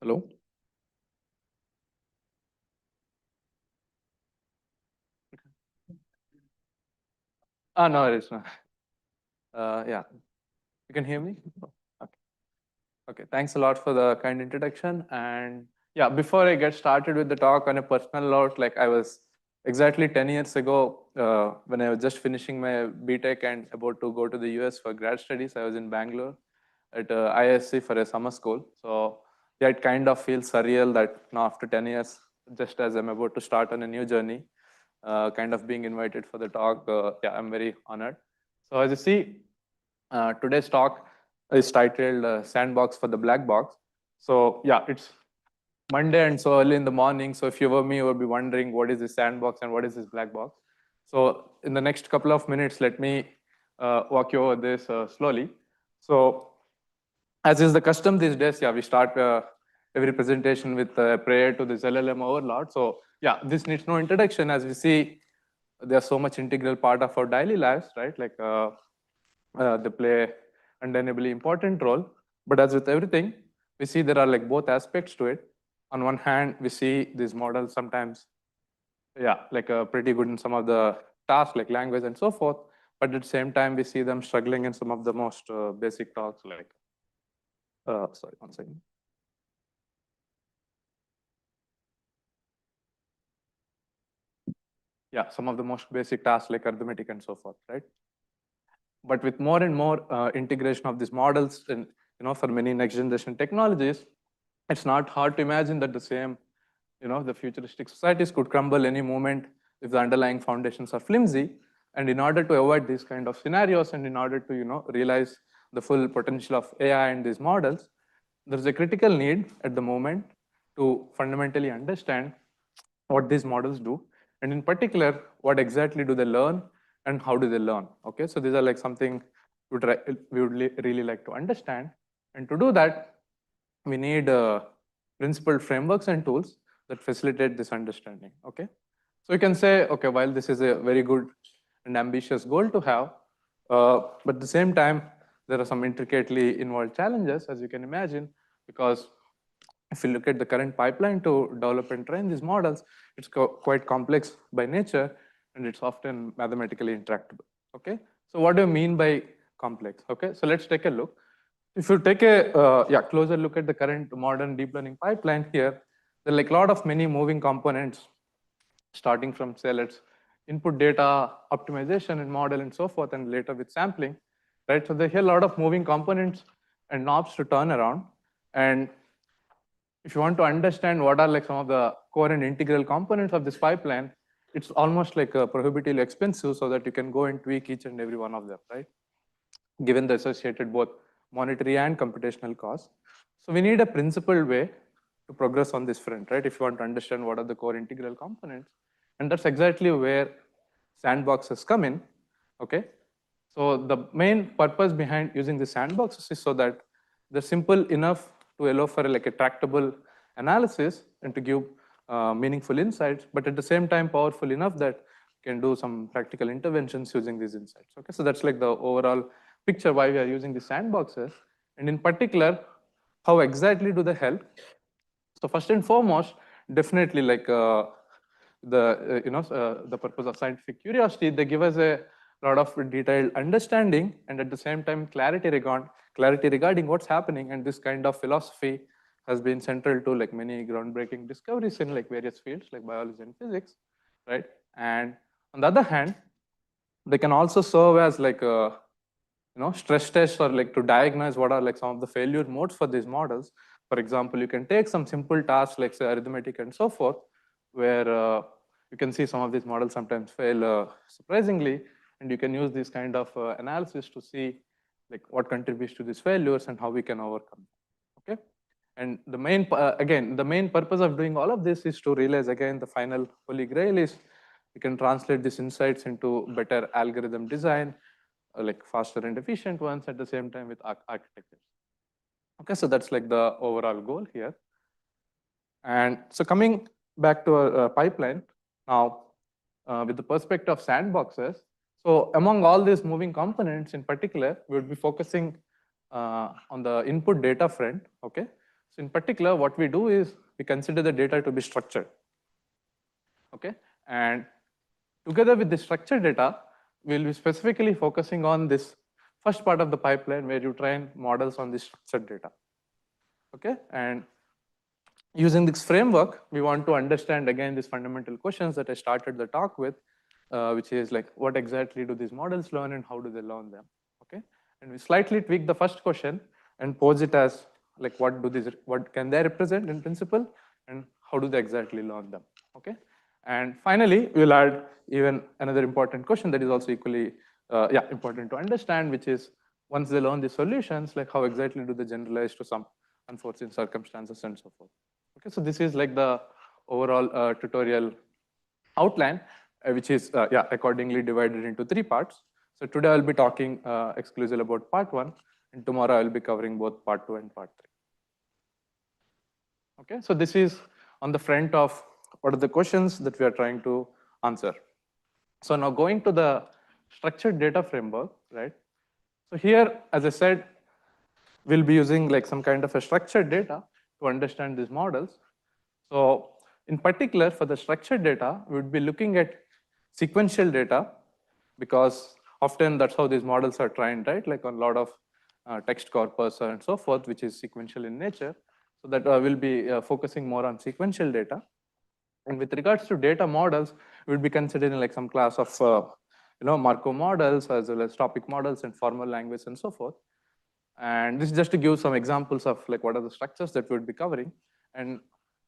Hello? No, it is not. Yeah, you can hear me? Okay. Okay, thanks a lot for the kind introduction. And yeah, before I get started with the talk on a personal note, like I was exactly 10 years ago, when I was just finishing my BTech and about to go to the US for grad studies, I was in Bangalore at ISC for a summer school. So yeah, it kind of feels surreal that now after 10 years, just as I'm about to start on a new journey, kind of being invited for the talk. Yeah, I'm very honored. So as you see, today's talk is titled Sandbox for the Blackbox. So yeah, it's Monday and so early in the morning. So if you were me, you would be wondering what is this sandbox and what is this black box. So in the next couple of minutes, let me walk you over this slowly. So as is the custom these days, yeah, we start every presentation with a prayer to this LLM overlord. So yeah, this needs no introduction. As we see, they are so much integral part of our daily lives, right? Like they play undeniably important role. But as with everything, we see there are like both aspects to it. On one hand, we see these models sometimes, yeah, like pretty good in some of the tasks like language and so forth. But at the same time, we see them struggling in some of the most basic tasks like, sorry, one second. Yeah, some of the most basic tasks like arithmetic and so forth, right? But with more and more integration of these models and for many next generation technologies, it's not hard to imagine that the same, the futuristic societies could crumble any moment if the underlying foundations are flimsy. And in order to avoid these kind of scenarios and in order to realize the full potential of AI and these models, there's a critical need at the moment to fundamentally understand what these models do, and in particular, what exactly do they learn and how do they learn? Okay, so these are like something we would really like to understand. And to do that, we need principled frameworks and tools that facilitate this understanding. Okay, so you can say, okay, while this is a very good and ambitious goal to have, but at the same time, there are some intricately involved challenges, as you can imagine, because if you look at the current pipeline to develop and train these models, it's quite complex by nature, and it's often mathematically intractable. Okay, so what do you mean by complex? Okay, so let's take a look. If you take a closer look at the current modern deep learning pipeline here, there are like a lot of many moving components, starting from say let's input data, optimization and model and so forth, and later with sampling, right? So there are a lot of moving components and knobs to turn around. And if you want to understand what are like some of the core and integral components of this pipeline, it's almost like prohibitively expensive so that you can go and tweak each and every one of them, right? Given the associated both monetary and computational costs. So we need a principled way to progress on this front, right? If you want to understand what are the core integral components. And that's exactly where sandboxes come in, okay? So the main purpose behind using the sandboxes is so that they're simple enough to allow for like a tractable analysis and to give meaningful insights, but at the same time powerful enough that can do some practical interventions using these insights. Okay, so that's like the overall picture why we are using the sandboxes, and in particular, how exactly do they help? So first and foremost, definitely like the purpose of scientific curiosity, they give us a lot of detailed understanding and at the same time clarity regarding what's happening. And this kind of philosophy has been central to like many groundbreaking discoveries in like various fields like biology and physics, right? And on the other hand, they can also serve as like a stress tests or like to diagnose what are like some of the failure modes for these models. For example, you can take some simple tasks like say arithmetic and so forth, where you can see some of these models sometimes fail surprisingly, and you can use this kind of analysis to see like what contributes to these failures and how we can overcome them. Okay, and the main again the main purpose of doing all of this is to realize again the final holy grail is you can translate these insights into better algorithm design, like faster and efficient ones at the same time with architectures. Okay, so that's like the overall goal here. And so coming back to our pipeline now, with the perspective of sandboxes, so among all these moving components in particular, we would be focusing on the input data front. Okay, So in particular, what we do is we consider the data to be structured. Okay, and together with the structured data, we'll be specifically focusing on this first part of the pipeline where you train models on this structured data. Okay, and using this framework, we want to understand again these fundamental questions that I started the talk with, which is like what exactly do these models learn and how do they learn them? Okay, and we slightly tweak the first question and pose it as like what can they represent in principle and how do they exactly learn them? Okay, and finally we'll add even another important question that is also equally important to understand, which is once they learn the solutions, like how exactly do they generalize to some unforeseen circumstances and so forth. Okay, so this is like the overall tutorial outline, which is accordingly divided into 3 parts. So today I'll be talking exclusively about part 1, and tomorrow I'll be covering both part 2 and part 3. Okay, so this is on the front of what are the questions that we are trying to answer. So now going to the structured data framework, right? So here, as I said, we'll be using like some kind of a structured data to understand these models. So in particular, for the structured data, we would be looking at sequential data because often that's how these models are trained, right? Like on a lot of text corpus and so forth, which is sequential in nature. So that we'll be focusing more on sequential data. And with regards to data models, we'll be considering like some class of Markov models as well as topic models and formal language and so forth. And this is just to give some examples of like what are the structures that we would be covering. And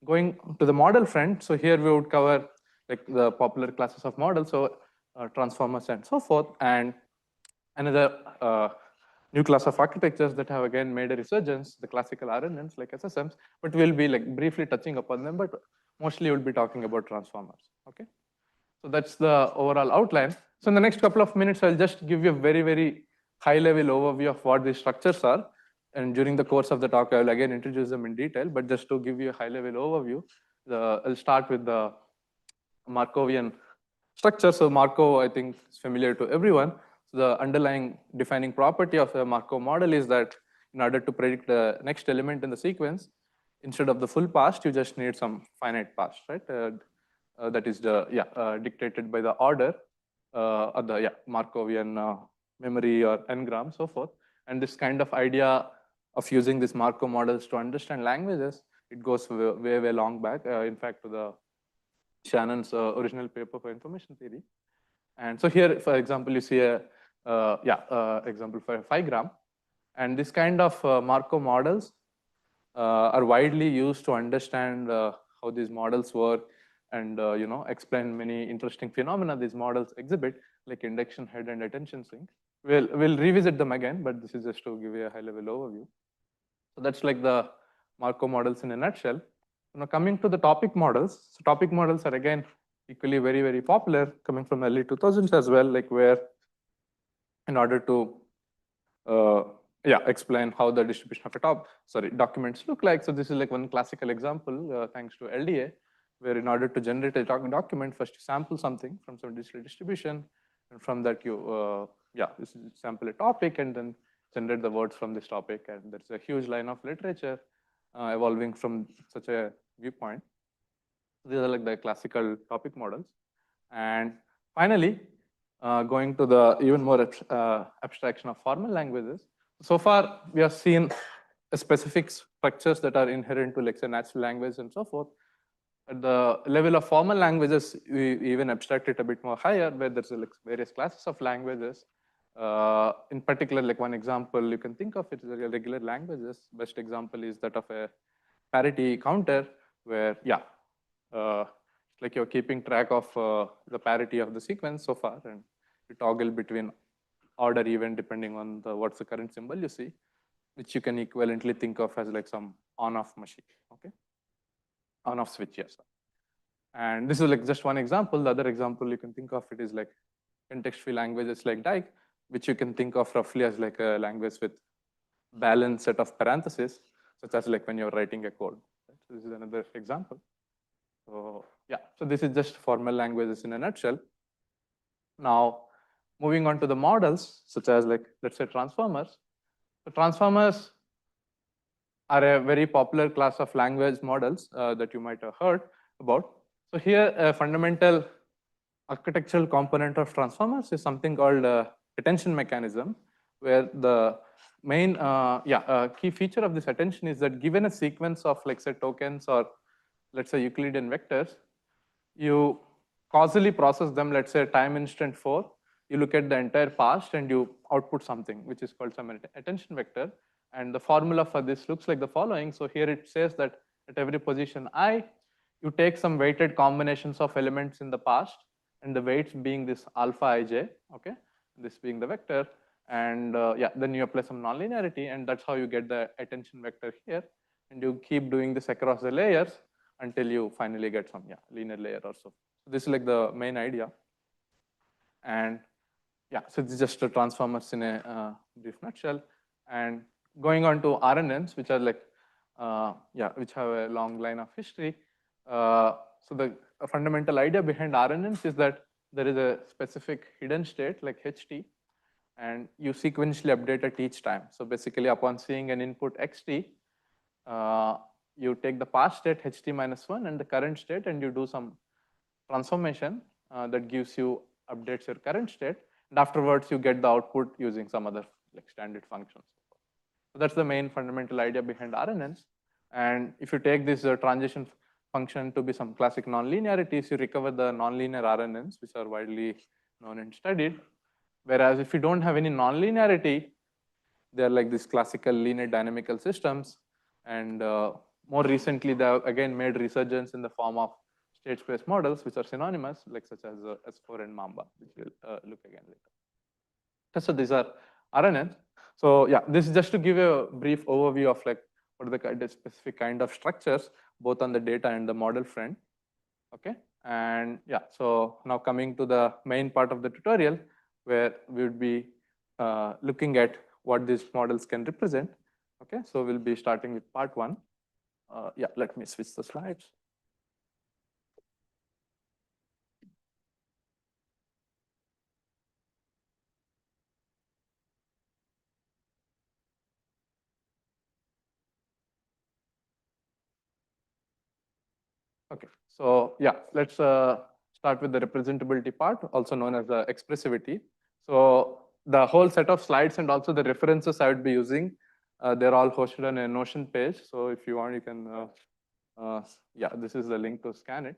going to the model front, so here we would cover like the popular classes of models, so transformers and so forth, and another new class of architectures that have again made a resurgence, the classical RNNs like SSMs, but we'll be like briefly touching upon them, but mostly we'll be talking about transformers. Okay, so that's the overall outline. So in the next couple of minutes, I'll just give you a very, very high-level overview of what these structures are. And during the course of the talk, I will again introduce them in detail, but just to give you a high-level overview, I'll start with the Markovian structure. So Markov, I think, is familiar to everyone. So the underlying defining property of a Markov model is that in order to predict the next element in the sequence, instead of the full past, you just need some finite past, right? That is dictated by the order or the Markovian memory or n-gram, so forth. And this kind of idea of using these Markov models to understand languages, it goes way, way long back. In fact, to the Shannon's original paper for information theory. And so here, for example, you see a example for a 5-gram. And this kind of Markov models are widely used to understand how these models work and explain many interesting phenomena these models exhibit, like induction head and attention sink. We'll revisit them again, but this is just to give you a high-level overview. So that's like the Markov models in a nutshell. Now coming to the topic models, so topic models are again equally very, very popular, coming from early 2000s as well, like where in order to explain how the distribution of documents look like. So this is like one classical example, thanks to LDA, where in order to generate a document, first you sample something from some digital distribution, and from that you sample a topic and then generate the words from this topic. And there's a huge line of literature evolving from such a viewpoint. These are like the classical topic models. And finally, going to the even more abstraction of formal languages. So far, we have seen specific structures that are inherent to, like, say, natural language and so forth. At the level of formal languages, we even abstract it a bit more higher, where there's like various classes of languages. In particular, like one example you can think of it is regular languages. Best example is that of a parity counter, where like you're keeping track of the parity of the sequence so far, and you toggle between odd or even depending on what's the current symbol you see, which you can equivalently think of as like some on-off machine, okay? On-off switch, yes. And this is like just one example. The other example you can think of it is like context-free languages like Dyke, which you can think of roughly as like a language with balanced set of parentheses, such as like when you're writing a code. Right? So this is another example. So so this is just formal languages in a nutshell. Now, moving on to the models, such as like, let's say transformers. So transformers are a very popular class of language models that you might have heard about. So here, a fundamental architectural component of transformers is something called attention mechanism, where the main key feature of this attention is that given a sequence of, like, say, tokens or let's say Euclidean vectors, you causally process them. Let's say time instant 4, you look at the entire past and you output something which is called some attention vector. And the formula for this looks like the following. So here it says that at every position I, you take some weighted combinations of elements in the past, and the weights being this alpha ij, okay, this being the vector, and then you apply some nonlinearity, and that's how you get the attention vector here. And you keep doing this across the layers until you finally get some linear layer or so. So this is like the main idea. And so it's just a transformers in a brief nutshell. And going on to RNNs, which are like which have a long line of history. So the fundamental idea behind RNNs is that there is a specific hidden state like HT, and you sequentially update at each time. So basically, upon seeing an input XT, you take the past state HT minus 1 and the current state, and you do some transformation that gives you updates your current state, and afterwards you get the output using some other like standard functions. So that's the main fundamental idea behind RNNs. And if you take this transition function to be some classic nonlinearities, you recover the nonlinear RNNs, which are widely known and studied. Whereas if you don't have any nonlinearity, they're like these classical linear dynamical systems. And more recently, they have again made resurgence in the form of state space models, which are synonymous, like such as S4 and Mamba, which we'll look again later. So these are RNNs. So this is just to give a brief overview of like what are the specific kind of structures, both on the data and the model front. Okay, and so now coming to the main part of the tutorial, where we would be looking at what these models can represent. Okay, so we'll be starting with part 1. Let me switch the slides. Okay, so let's start with the representability part, also known as the expressivity. So the whole set of slides and also the references I would be using, they're all hosted on a Notion page. So if you want, you can, this is the link to scan it.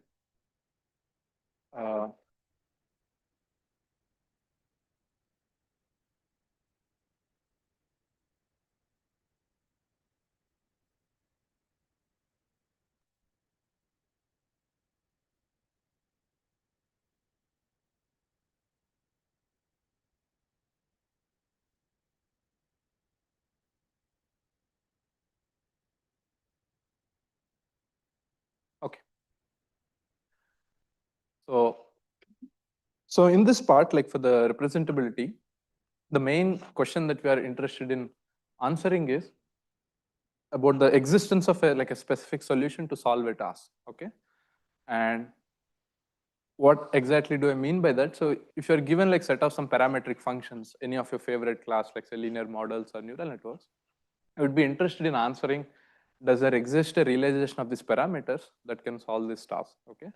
Okay. So in this part, like for the representability, the main question that we are interested in answering is about the existence of a specific solution to solve a task. Okay, and what exactly do I mean by that? So if you're given like set of some parametric functions, any of your favorite class, like say linear models or neural networks, I would be interested in answering, does there exist a realization of these parameters that can solve this task? Okay,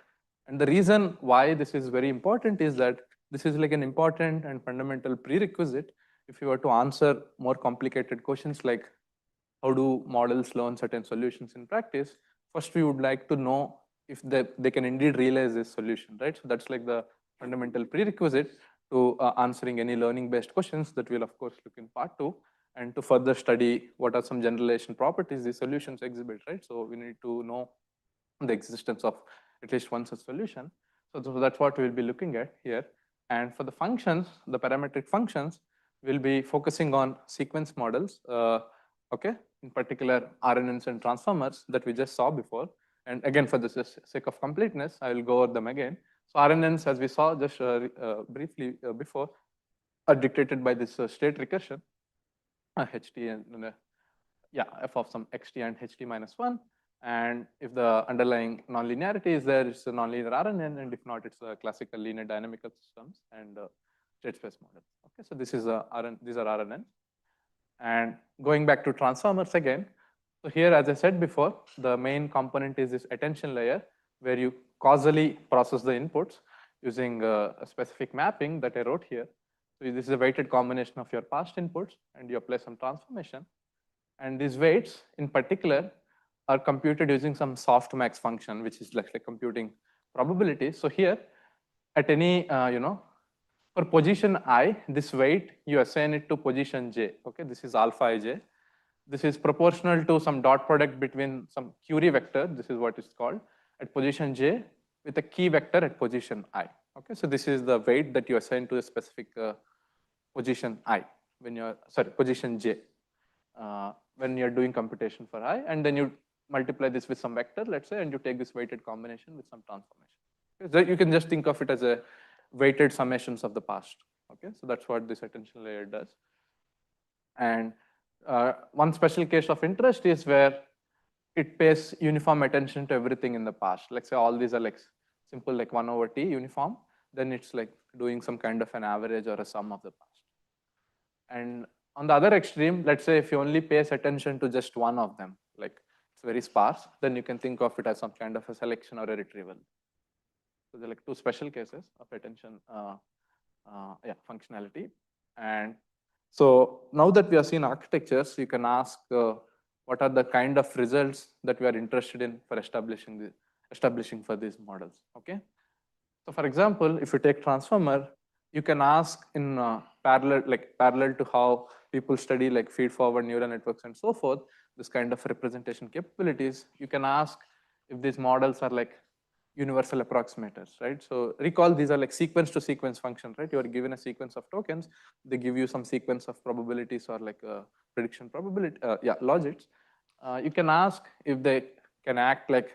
and the reason why this is very important is that this is like an important and fundamental prerequisite if you were to answer more complicated questions like how do models learn certain solutions in practice. First, we would like to know if they can indeed realize this solution, right? So that's like the fundamental prerequisite to answering any learning-based questions that we'll of course look in part 2, and to further study what are some generalization properties these solutions exhibit, right? So we need to know the existence of at least one such solution. So that's what we'll be looking at here. And for the functions, the parametric functions, we'll be focusing on sequence models, okay, in particular RNNs and transformers that we just saw before. And again, for the sake of completeness, I will go over them again. So RNNs, as we saw just briefly before, are dictated by this state recursion, HT and f of some xt and ht minus 1. And if the underlying nonlinearity is there, it's a nonlinear RNN, and if not, it's a classical linear dynamical systems and state space model. Okay, so this is these are RNN. And going back to transformers again, So here, as I said before, the main component is this attention layer, where you causally process the inputs using a specific mapping that I wrote here. So this is a weighted combination of your past inputs, and you apply some transformation. And these weights, in particular, are computed using some softmax function, which is like computing probabilities. So here, at any, for position I, this weight, you assign it to position j. Okay, this is alpha ij. This is proportional to some dot product between some Curie vector, this is what it's called, at position j with a key vector at position I. Okay, so this is the weight that you assign to a specific position I when you're, sorry, position j when you're doing computation for I, and then you multiply this with some vector, let's say, and you take this weighted combination with some transformation. Okay, so you can just think of it as a weighted summations of the past. Okay, so that's what this attention layer does. And one special case of interest is where it pays uniform attention to everything in the past. Let's say all these are like simple, like 1 over t uniform, then it's like doing some kind of an average or a sum of the past. And on the other extreme, let's say if you only pays attention to just one of them, like it's very sparse, then you can think of it as some kind of a selection or a retrieval. So there are like two special cases of attention functionality. And so now that we have seen architectures, you can ask what are the kind of results that we are interested in for establishing for these models. Okay. So for example, if you take transformer, you can ask in parallel to how people study like feed-forward neural networks and so forth, this kind of representation capabilities, you can ask if these models are like universal approximators, right? So recall these are like sequence to sequence functions, right? You are given a sequence of tokens, they give you some sequence of probabilities or like a prediction probability, logics. You can ask if they can act like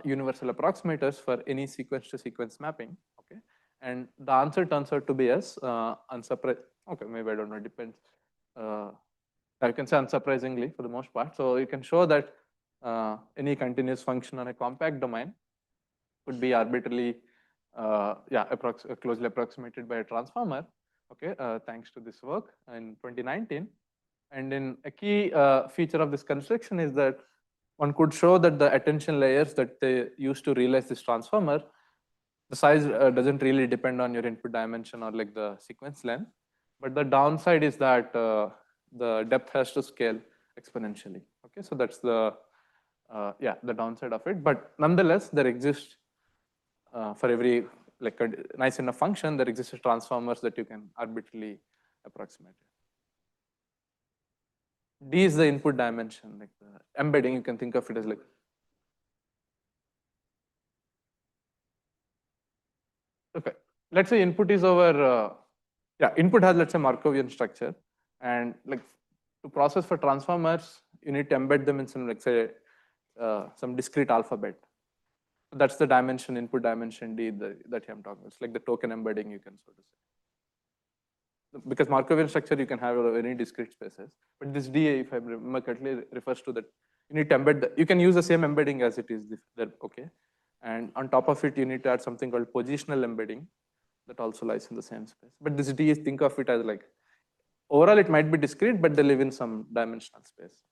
universal approximators for any sequence to sequence mapping, okay? And the answer turns out to be yes, unsurprising. Okay, maybe I don't know, it depends. I can say unsurprisingly for the most part. So you can show that any continuous function on a compact domain could be arbitrarily, closely approximated by a transformer, okay, thanks to this work in 2019. And then a key feature of this construction is that one could show that the attention layers that they use to realize this transformer, the size doesn't really depend on your input dimension or like the sequence length, but the downside is that the depth has to scale exponentially. Okay, so that's the the downside of it. But nonetheless, there exists for every like a nice enough function, there exists transformers that you can arbitrarily approximate. D is the input dimension, like the embedding. You can think of it as like. Okay, let's say input is over. Input has, let's say, Markovian structure, and like to process for transformers, you need to embed them in some, like say, some discrete alphabet. That's the dimension, input dimension D that I'm talking about. It's like the token embedding, you can so to say. Because Markovian structure, you can have any discrete spaces, but this D, if I remember correctly, refers to that you need to embed. You can use the same embedding as it is there, okay. And on top of it, you need to add something called positional embedding that also lies in the same space. But this D is, think of it as like, overall it might be discrete, but they live in some dimensional space.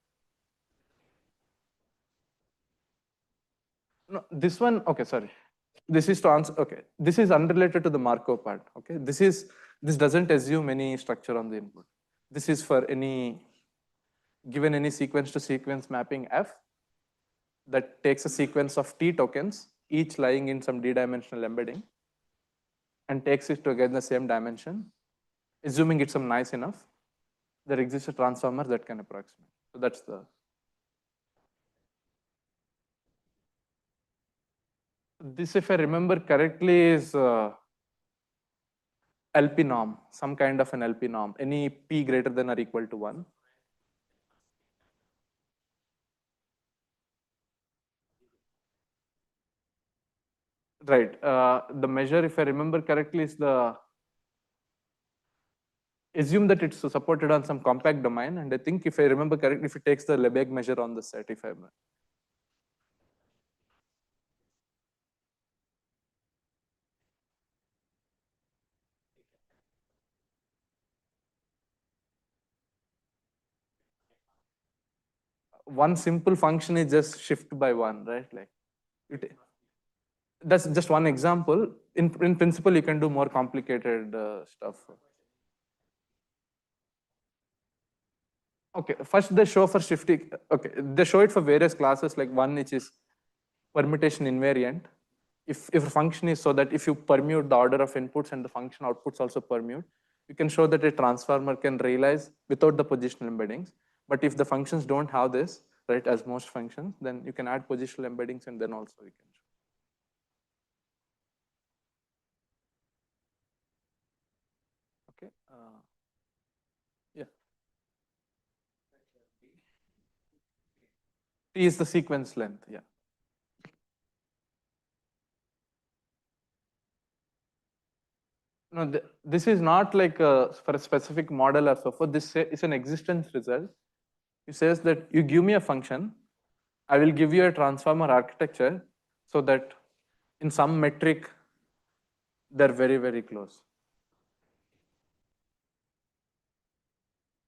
No, this one, okay, sorry. This is to answer, okay. This is unrelated to the Markov part, okay. This doesn't assume any structure on the input. This is for any, given any sequence to sequence mapping F that takes a sequence of T tokens, each lying in some D-dimensional embedding, and takes it to again the same dimension, assuming it's some nice enough, there exists a transformer that can approximate. So that's the. This, if I remember correctly, is LP norm, some kind of an LP norm, any P greater than or equal to 1. Right. The measure, if I remember correctly, is the, assume that it's supported on some compact domain. And I think if I remember correctly, if it takes the Lebesgue measure on the set, if I remember. one simple function is just shift by one, right? Like that's just one example. In principle, you can do more complicated stuff. Okay, first they show for shifting. Okay, they show it for various classes, like one which is permutation invariant. If a function is so that if you permute the order of inputs and the function outputs also permute, you can show that a transformer can realize without the positional embeddings. But if the functions don't have this, right, as most functions, then you can add positional embeddings and then also you can show. Okay. Yeah. T is the sequence length. Yeah. No, this is not like for a specific model or so forth. This is an existence result. It says that you give me a function, I will give you a transformer architecture so that in some metric, they're very, very close.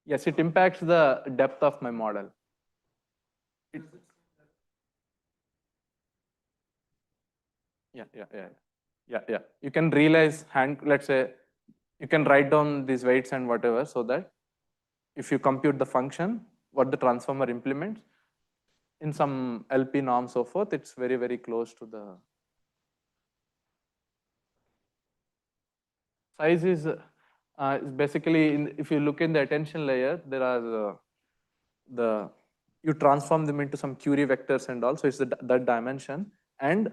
Yes, it impacts the depth of my model. Yeah. You can realize let's say, you can write down these weights and whatever so that if you compute the function, what the transformer implements, in some LP norm, so forth, it's very, very close to the size is basically, if you look in the attention layer, there are you transform them into some Curie vectors and also it's that dimension. And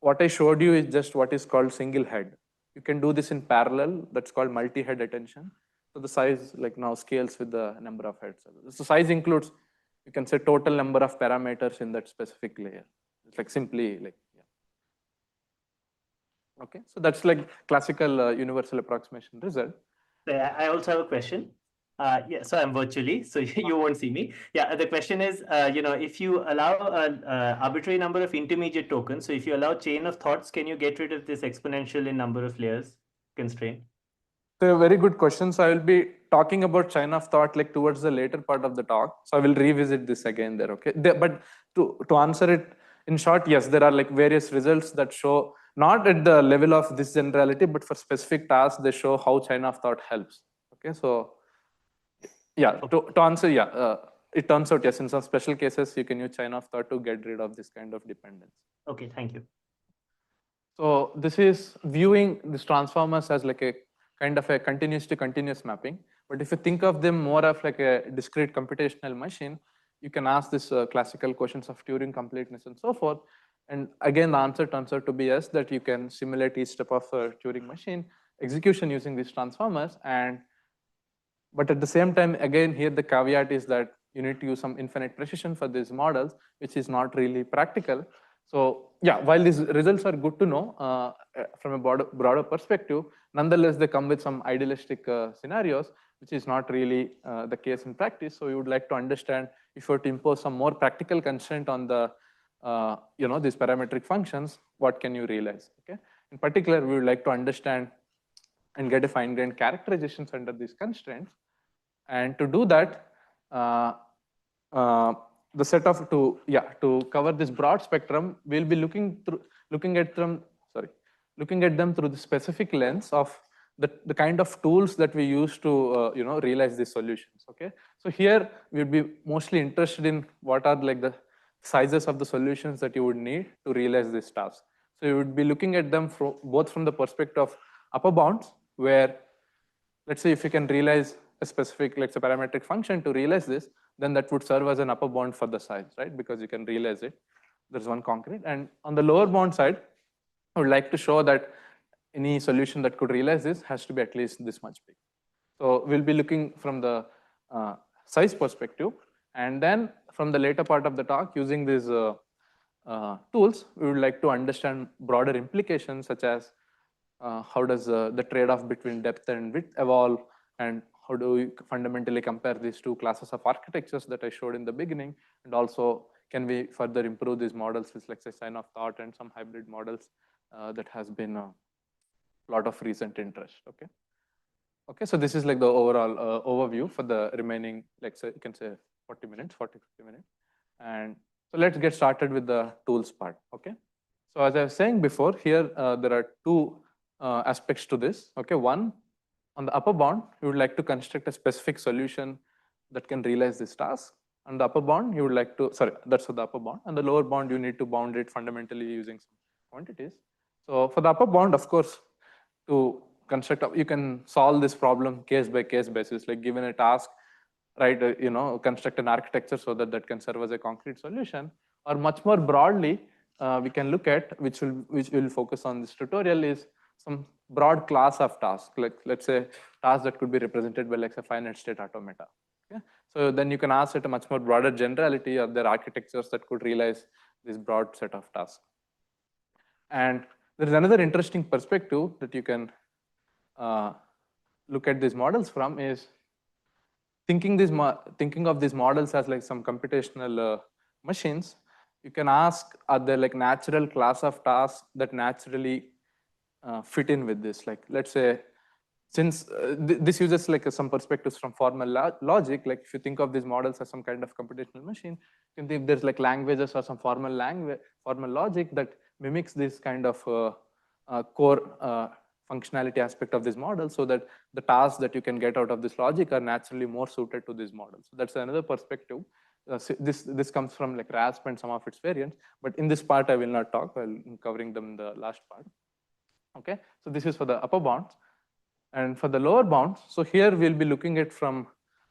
what I showed you is just what is called single head. You can do this in parallel, that's called multi-head attention. So the size like now scales with the number of heads. So size includes, you can say, total number of parameters in that specific layer. It's like simply like, yeah. Okay, so that's like classical universal approximation result. I also have a question. Yeah, so I'm virtually, so you won't see me. Yeah, the question is, if you allow an arbitrary number of intermediate tokens, so if you allow chain of thoughts, can you get rid of this exponential in number of layers constraint? So a very good question. So I will be talking about chain of thought like towards the later part of the talk. So I will revisit this again there, okay? But to answer it in short, yes, there are like various results that show, not at the level of this generality, but for specific tasks, they show how chain of thought helps. Okay, so yeah, to answer, yeah, it turns out, yes, in some special cases, you can use chain of thought to get rid of this kind of dependence. Okay, thank you. So this is viewing these transformers as like a kind of a continuous to continuous mapping. But if you think of them more of like a discrete computational machine, you can ask this classical questions of Turing completeness and so forth. And again, the answer turns out to be yes, that you can simulate each step of a Turing machine execution using these transformers. But at the same time, again, here the caveat is that you need to use some infinite precision for these models, which is not really practical. So yeah, while these results are good to know from a broader perspective, nonetheless, they come with some idealistic scenarios, which is not really the case in practice. So you would like to understand if you were to impose some more practical constraint on the these parametric functions, what can you realize? Okay. In particular, we would like to understand and get a fine-grained characterizations under these constraints. And to do that, the set of to cover this broad spectrum, we'll be looking at them through the specific lens of the kind of tools that we use to realize these solutions. Okay, so here we'll be mostly interested in what are like the sizes of the solutions that you would need to realize this task. So you would be looking at them both from the perspective of upper bounds, where let's say if you can realize a specific, let's say, parametric function to realize this, then that would serve as an upper bound for the size, right? Because you can realize it. There's one concrete. And on the lower bound side, I would like to show that any solution that could realize this has to be at least this much big. So we'll be looking from the size perspective. And then from the later part of the talk, using these tools, we would like to understand broader implications, such as how does the trade-off between depth and width evolve, and how do we fundamentally compare these two classes of architectures that I showed in the beginning, and also can we further improve these models with, like, say, sign of thought and some hybrid models that has been a lot of recent interest. Okay, so this is like the overall overview for the remaining, like, say, you can say 40 minutes, 40, 50 minutes. And so let's get started with the tools part, okay? So as I was saying before, here there are two aspects to this, okay? One, on the upper bound, you would like to construct a specific solution that can realize this task. On the upper bound, you would like to, sorry, that's for the upper bound. And the lower bound, you need to bound it fundamentally using some quantities. So for the upper bound, of course, to construct, you can solve this problem case by case basis, like given a task, right, construct an architecture so that that can serve as a concrete solution. Or much more broadly, we can look at, which will focus on this tutorial, is some broad class of tasks, like let's say tasks that could be represented by like a finite state automata. Okay? So then you can ask it a much more broader generality of their architectures that could realize this broad set of tasks. And there is another interesting perspective that you can look at these models from is thinking of these models as like some computational machines. You can ask, are there like natural class of tasks that naturally fit in with this? Like, let's say, since this uses like some perspectives from formal logic, like if you think of these models as some kind of computational machine, you can think there's like languages or some formal logic that mimics this kind of core functionality aspect of this model, so that the tasks that you can get out of this logic are naturally more suited to this model. So that's another perspective. This comes from like RASP and some of its variants, but in this part I will not talk. I'm covering them in the last part. Okay, so this is for the upper bounds. And for the lower bounds, so here we'll be looking at from,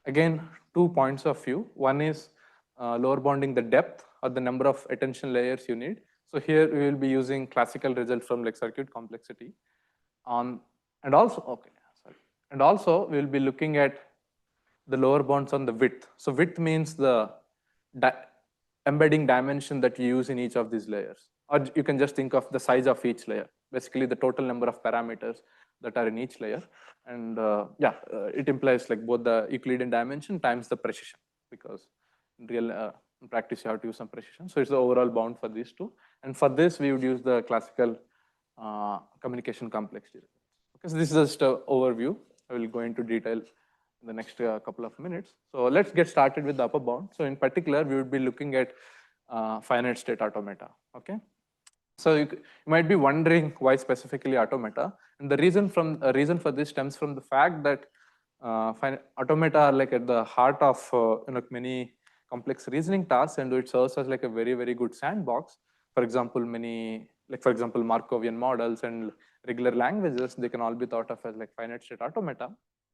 again, 2 points of view. One is lower bounding the depth or the number of attention layers you need. So here we will be using classical results from like circuit complexity. And also we'll be looking at the lower bounds on the width. So width means the embedding dimension that you use in each of these layers. Or you can just think of the size of each layer, basically the total number of parameters that are in each layer. And it implies like both the Euclidean dimension times the precision, because in practice you have to use some precision. So it's the overall bound for these two. And for this, we would use the classical communication complexity. Okay, so this is just an overview. I will go into detail in the next couple of minutes. So let's get started with the upper bound. So in particular, we would be looking at finite state automata. Okay. So you might be wondering why specifically automata, and the reason for this stems from the fact that automata are like at the heart of many complex reasoning tasks, and it serves as like a very, very good sandbox. For example, Markovian models and regular languages, they can all be thought of as like finite state automata.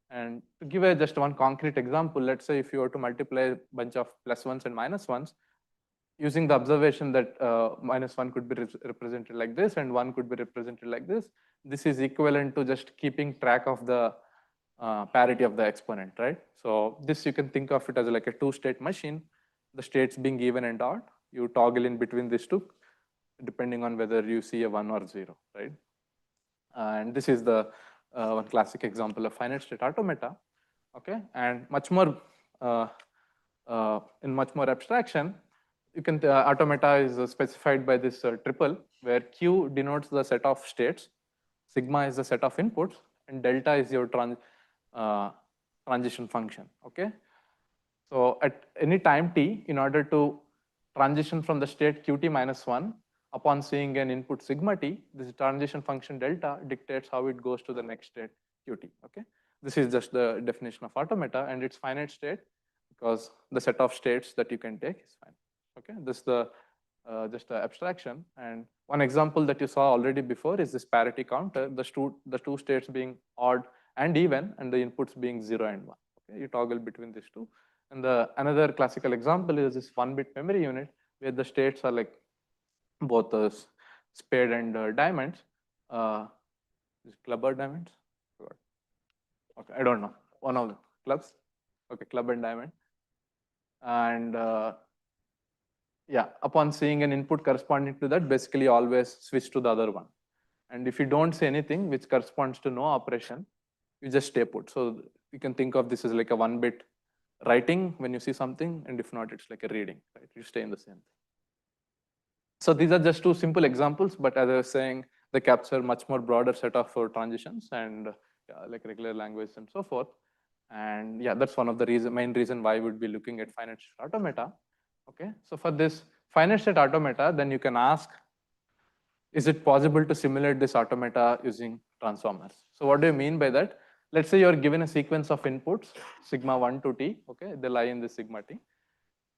And to give just one concrete example, let's say if you were to multiply a bunch of plus ones and minus ones, using the observation that -1 could be represented like this and 1 could be represented like this, this is equivalent to just keeping track of the parity of the exponent, right? So this you can think of it as like a two-state machine, the states being even and odd. You toggle in between these two, depending on whether you see a 1 or 0, right? And this is the one classic example of finite state automata, okay? And much more, in much more abstraction, you can automata is specified by this triple, where Q denotes the set of states, sigma is the set of inputs, and delta is your transition function. Okay. So at any time t, in order to transition from the state qt minus 1, upon seeing an input sigma t, this transition function delta dictates how it goes to the next state qt. Okay. This is just the definition of automata, and it's finite state because the set of states that you can take is finite. Okay, this is the just the abstraction. And one example that you saw already before is this parity counter, the two states being odd and even, and the inputs being 0 and 1. Okay, you toggle between these two. And another classical example is this 1-bit memory unit, where the states are like both spade and diamonds. Is club or diamonds? Okay, I don't know. One of the clubs. Okay, club and diamond. And yeah, upon seeing an input corresponding to that, basically always switch to the other one. And if you don't say anything which corresponds to no operation, you just stay put. So you can think of this as like a 1-bit writing when you see something, and if not, it's like a reading, right? You stay in the same thing. So these are just two simple examples, but as I was saying, they capture much more broader set of transitions and like regular language and so forth. And yeah, that's one of the main reason why we would be looking at finite state automata. Okay, so for this finite state automata, then you can ask, is it possible to simulate this automata using transformers? So what do you mean by that? Let's say you're given a sequence of inputs, sigma 1 to t, okay, they lie in this sigma t.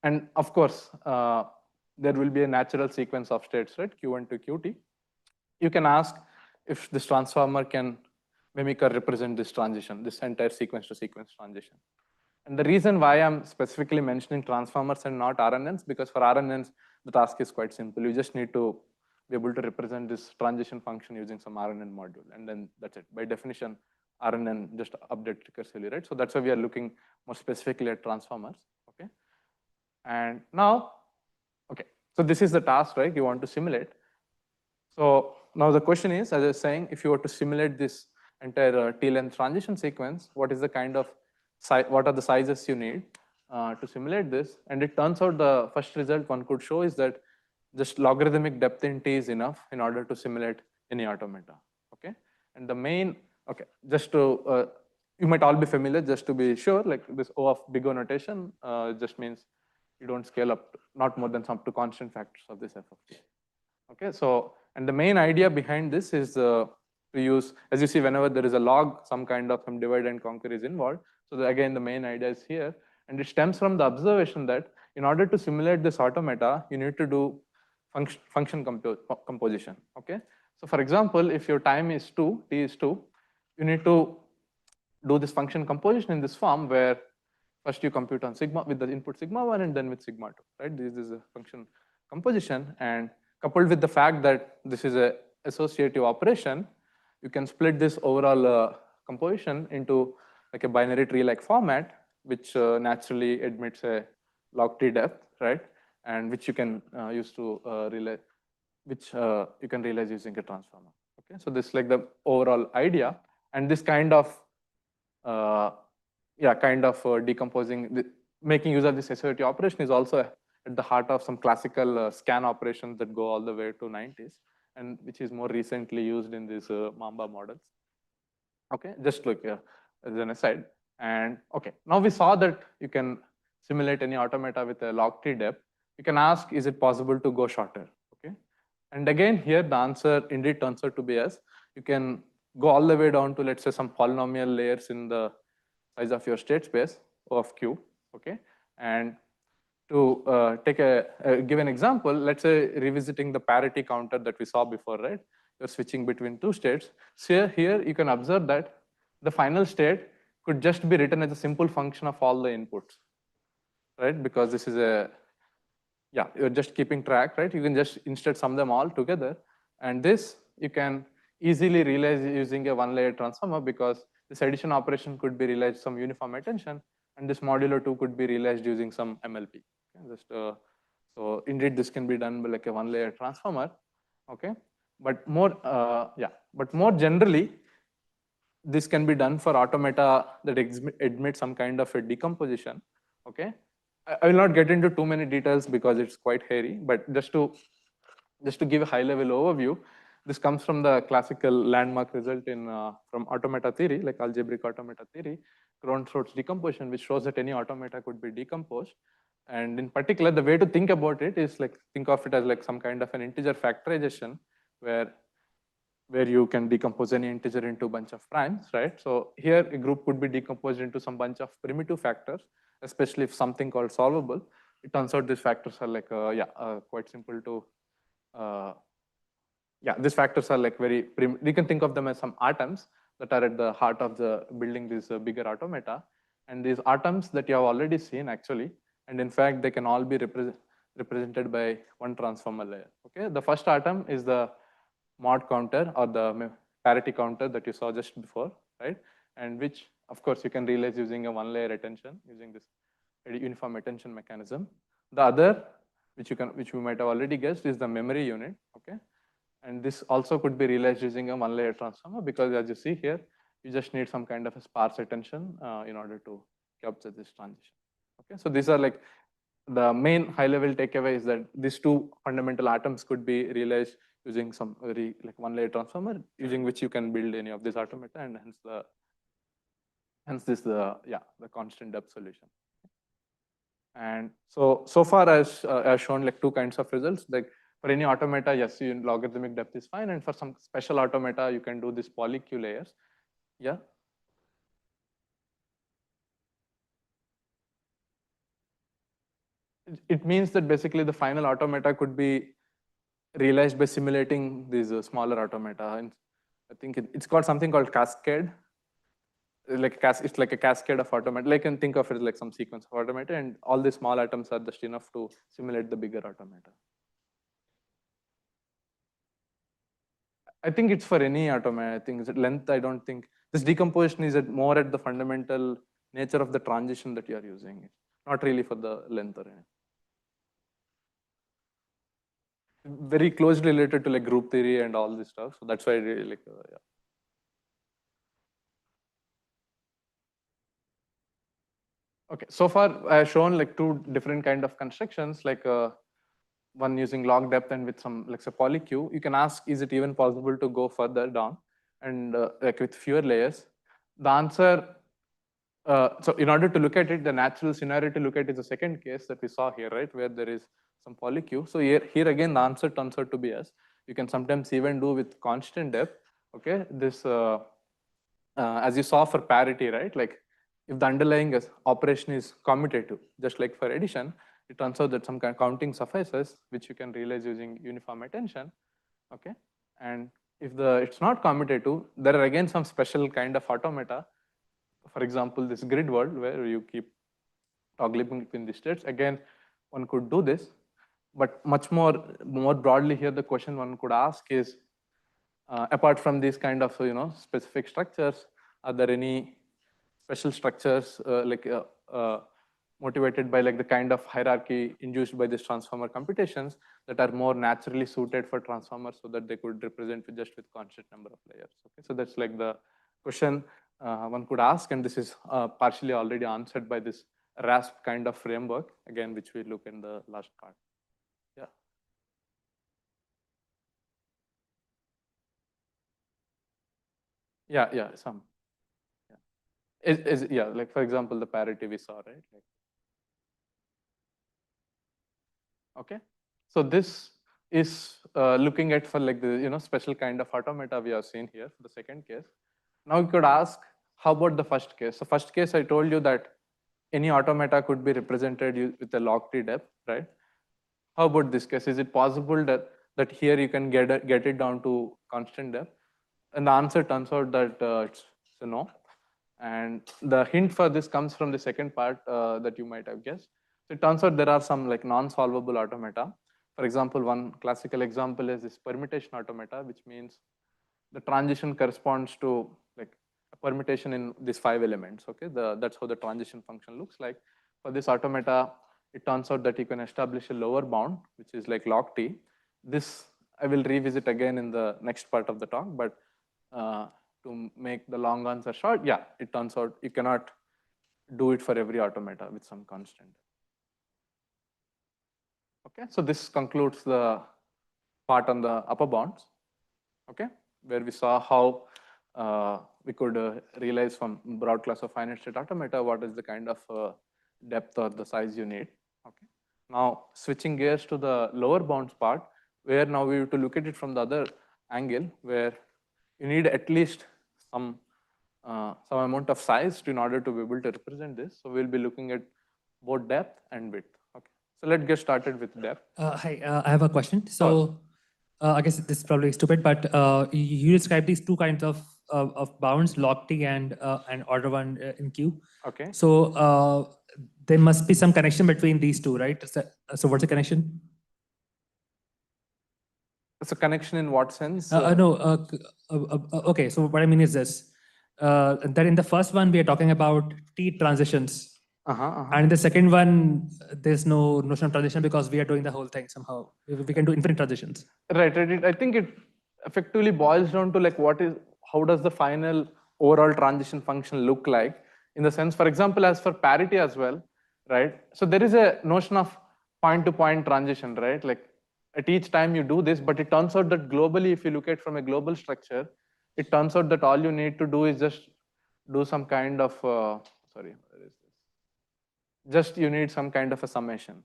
And of course, there will be a natural sequence of states, right, q1 to qt. You can ask if this transformer can mimic or represent this transition, this entire sequence to sequence transition. And the reason why I'm specifically mentioning transformers and not RNNs, because for RNNs, the task is quite simple. You just need to be able to represent this transition function using some RNN module, and then that's it. By definition, RNN just update recursively, right? So that's why we are looking more specifically at transformers, okay? And now, okay, so this is the task, right? You want to simulate. So now the question is, as I was saying, if you were to simulate this entire T-length transition sequence, what is the kind of what are the sizes you need to simulate this? And it turns out the first result one could show is that just logarithmic depth in T is enough in order to simulate any automata. Okay, and the main, okay, just to you might all be familiar, just to be sure, like this O of big O notation just means you don't scale up not more than some to constant factors of this f of t. Okay, so and the main idea behind this is to use, as you see, whenever there is a log, some kind of some divide and conquer is involved. So again, the main idea is here, and it stems from the observation that in order to simulate this automata, you need to do function composition. Okay, so for example, if your time is 2, t is 2, you need to do this function composition in this form where first you compute on sigma with the input sigma 1 and then with sigma 2, right? This is a function composition, and coupled with the fact that this is a associative operation, you can split this overall composition into like a binary tree like format, which naturally admits a log t depth, right? And which you can use to realize, which you can realize using a transformer. Okay, so this is like the overall idea, and this kind of decomposing, making use of this associative operation is also at the heart of some classical scan operations that go all the way to 90s, and which is more recently used in these Mamba models. Okay, just look here as an aside. And okay, now we saw that you can simulate any automata with a log t depth. You can ask, is it possible to go shorter? Okay, and again here the answer indeed turns out to be yes. You can go all the way down to, let's say, some polynomial layers in the size of your state space of Q. Okay, and to give an example, let's say revisiting the parity counter that we saw before, right? You're switching between two states. So here you can observe that the final state could just be written as a simple function of all the inputs, right? Because this is you're just keeping track, right? You can just instead sum them all together, and this you can easily realize using a one-layer transformer, because this addition operation could be realized some uniform attention, and this modulo 2 could be realized using some MLP. Okay? So indeed this can be done by like a one-layer transformer. Okay, but more generally, this can be done for automata that admit some kind of a decomposition. Okay, I will not get into too many details because it's quite hairy, but just to give a high-level overview, this comes from the classical landmark result in from automata theory, like algebraic automata theory, Cronström's decomposition, which shows that any automata could be decomposed. And in particular, the way to think about it is like think of it as like some kind of an integer factorization, where you can decompose any integer into a bunch of primes, right? So here a group could be decomposed into some bunch of primitive factors, especially if something called solvable. It turns out these factors are like quite simple to these factors are like very you can think of them as some atoms that are at the heart of the building this bigger automata, and these atoms that you have already seen actually, and in fact they can all be represented by one transformer layer. Okay, the first atom is the mod counter or the parity counter that you saw just before, right? And which of course you can realize using a one layer attention using this uniform attention mechanism. The other, which we might have already guessed, is the memory unit. Okay, and this also could be realized using a one layer transformer, because as you see here, you just need some kind of a sparse attention in order to capture this transition. Okay, so these are like the main high level takeaway is that these two fundamental atoms could be realized using some very like one layer transformer, using which you can build any of these automata, and hence the Hence this the constant depth solution. And so far I've shown like two kinds of results. Like for any automata, yes, logarithmic depth is fine, and for some special automata, you can do this polyq layers. Yeah. It means that basically the final automata could be realized by simulating these smaller automata. And I think it's called something called cascade. It's like a cascade of automata. Like, you can think of it as like some sequence of automata, and all the small atoms are just enough to simulate the bigger automata. I think it's for any automata. I think it's length. I don't think this decomposition is more at the fundamental nature of the transition that you are using. Not really for the length or anything. Very closely related to like group theory and all this stuff. So that's why I really like, yeah. Okay, so far I have shown like two different kind of constructions, like one using log depth and with some like say polyq. You can ask, is it even possible to go further down and like with fewer layers? The answer, so in order to look at it, the natural scenario to look at is the second case that we saw here, right, where there is some polyq. So here again, the answer turns out to be yes. You can sometimes even do with constant depth. Okay, this as you saw for parity, right? Like if the underlying operation is commutative, just like for addition, it turns out that some kind of counting suffices, which you can realize using uniform attention. Okay, and if it's not commutative, there are again some special kind of automata. For example, this grid world where you keep toggling between the states. Again, one could do this, but much more broadly here, the question one could ask is, apart from these kind of specific structures, are there any special structures motivated by like the kind of hierarchy induced by this transformer computations that are more naturally suited for transformers, so that they could represent just with constant number of layers? Okay, so that's like the question one could ask, and this is partially already answered by this RASP kind of framework, again, which we look in the last part. Yeah. Yeah, some. Yeah, like for example, the parity we saw, right? Like, okay, so this is looking at for like the special kind of automata we have seen here for the second case. Now you could ask, how about the first case? So first case, I told you that any automata could be represented with a log t depth, right? How about this case? Is it possible that here you can get it down to constant depth? And the answer turns out that it's a no. And the hint for this comes from the second part that you might have guessed. So it turns out there are some like non-solvable automata. For example, one classical example is this permutation automata, which means the transition corresponds to like a permutation in these 5 elements. Okay, that's how the transition function looks like. For this automata, it turns out that you can establish a lower bound, which is like log t. This I will revisit again in the next part of the talk, but to make the long answer short, yeah, it turns out you cannot do it for every automata with some constant. Okay, so this concludes the part on the upper bounds. Okay, where we saw how we could realize from broad class of finite state automata what is the kind of depth or the size you need. Okay, now switching gears to the lower bounds part, where now we have to look at it from the other angle, where you need at least some amount of size in order to be able to represent this. So we'll be looking at both depth and width. Okay, so let's get started with depth. Hi, I have a question. So I guess this is probably stupid, but you described these two kinds of bounds, log t and order one in Q. Okay. So there must be some connection between these two, right? So what's the connection? It's a connection in what sense? No. Okay, so what I mean is this. That in the first one, we are talking about T transitions. And in the second one, there's no notion of transition because we are doing the whole thing somehow. We can do infinite transitions. Right. I think it effectively boils down to like how does the final overall transition function look like? In the sense, for example, as for parity as well, right? So there is a notion of point-to-point transition, right? Like at each time you do this, but it turns out that globally, if you look at from a global structure, it turns out that all you need to do is just do some kind of, sorry, where is this? Just you need some kind of a summation.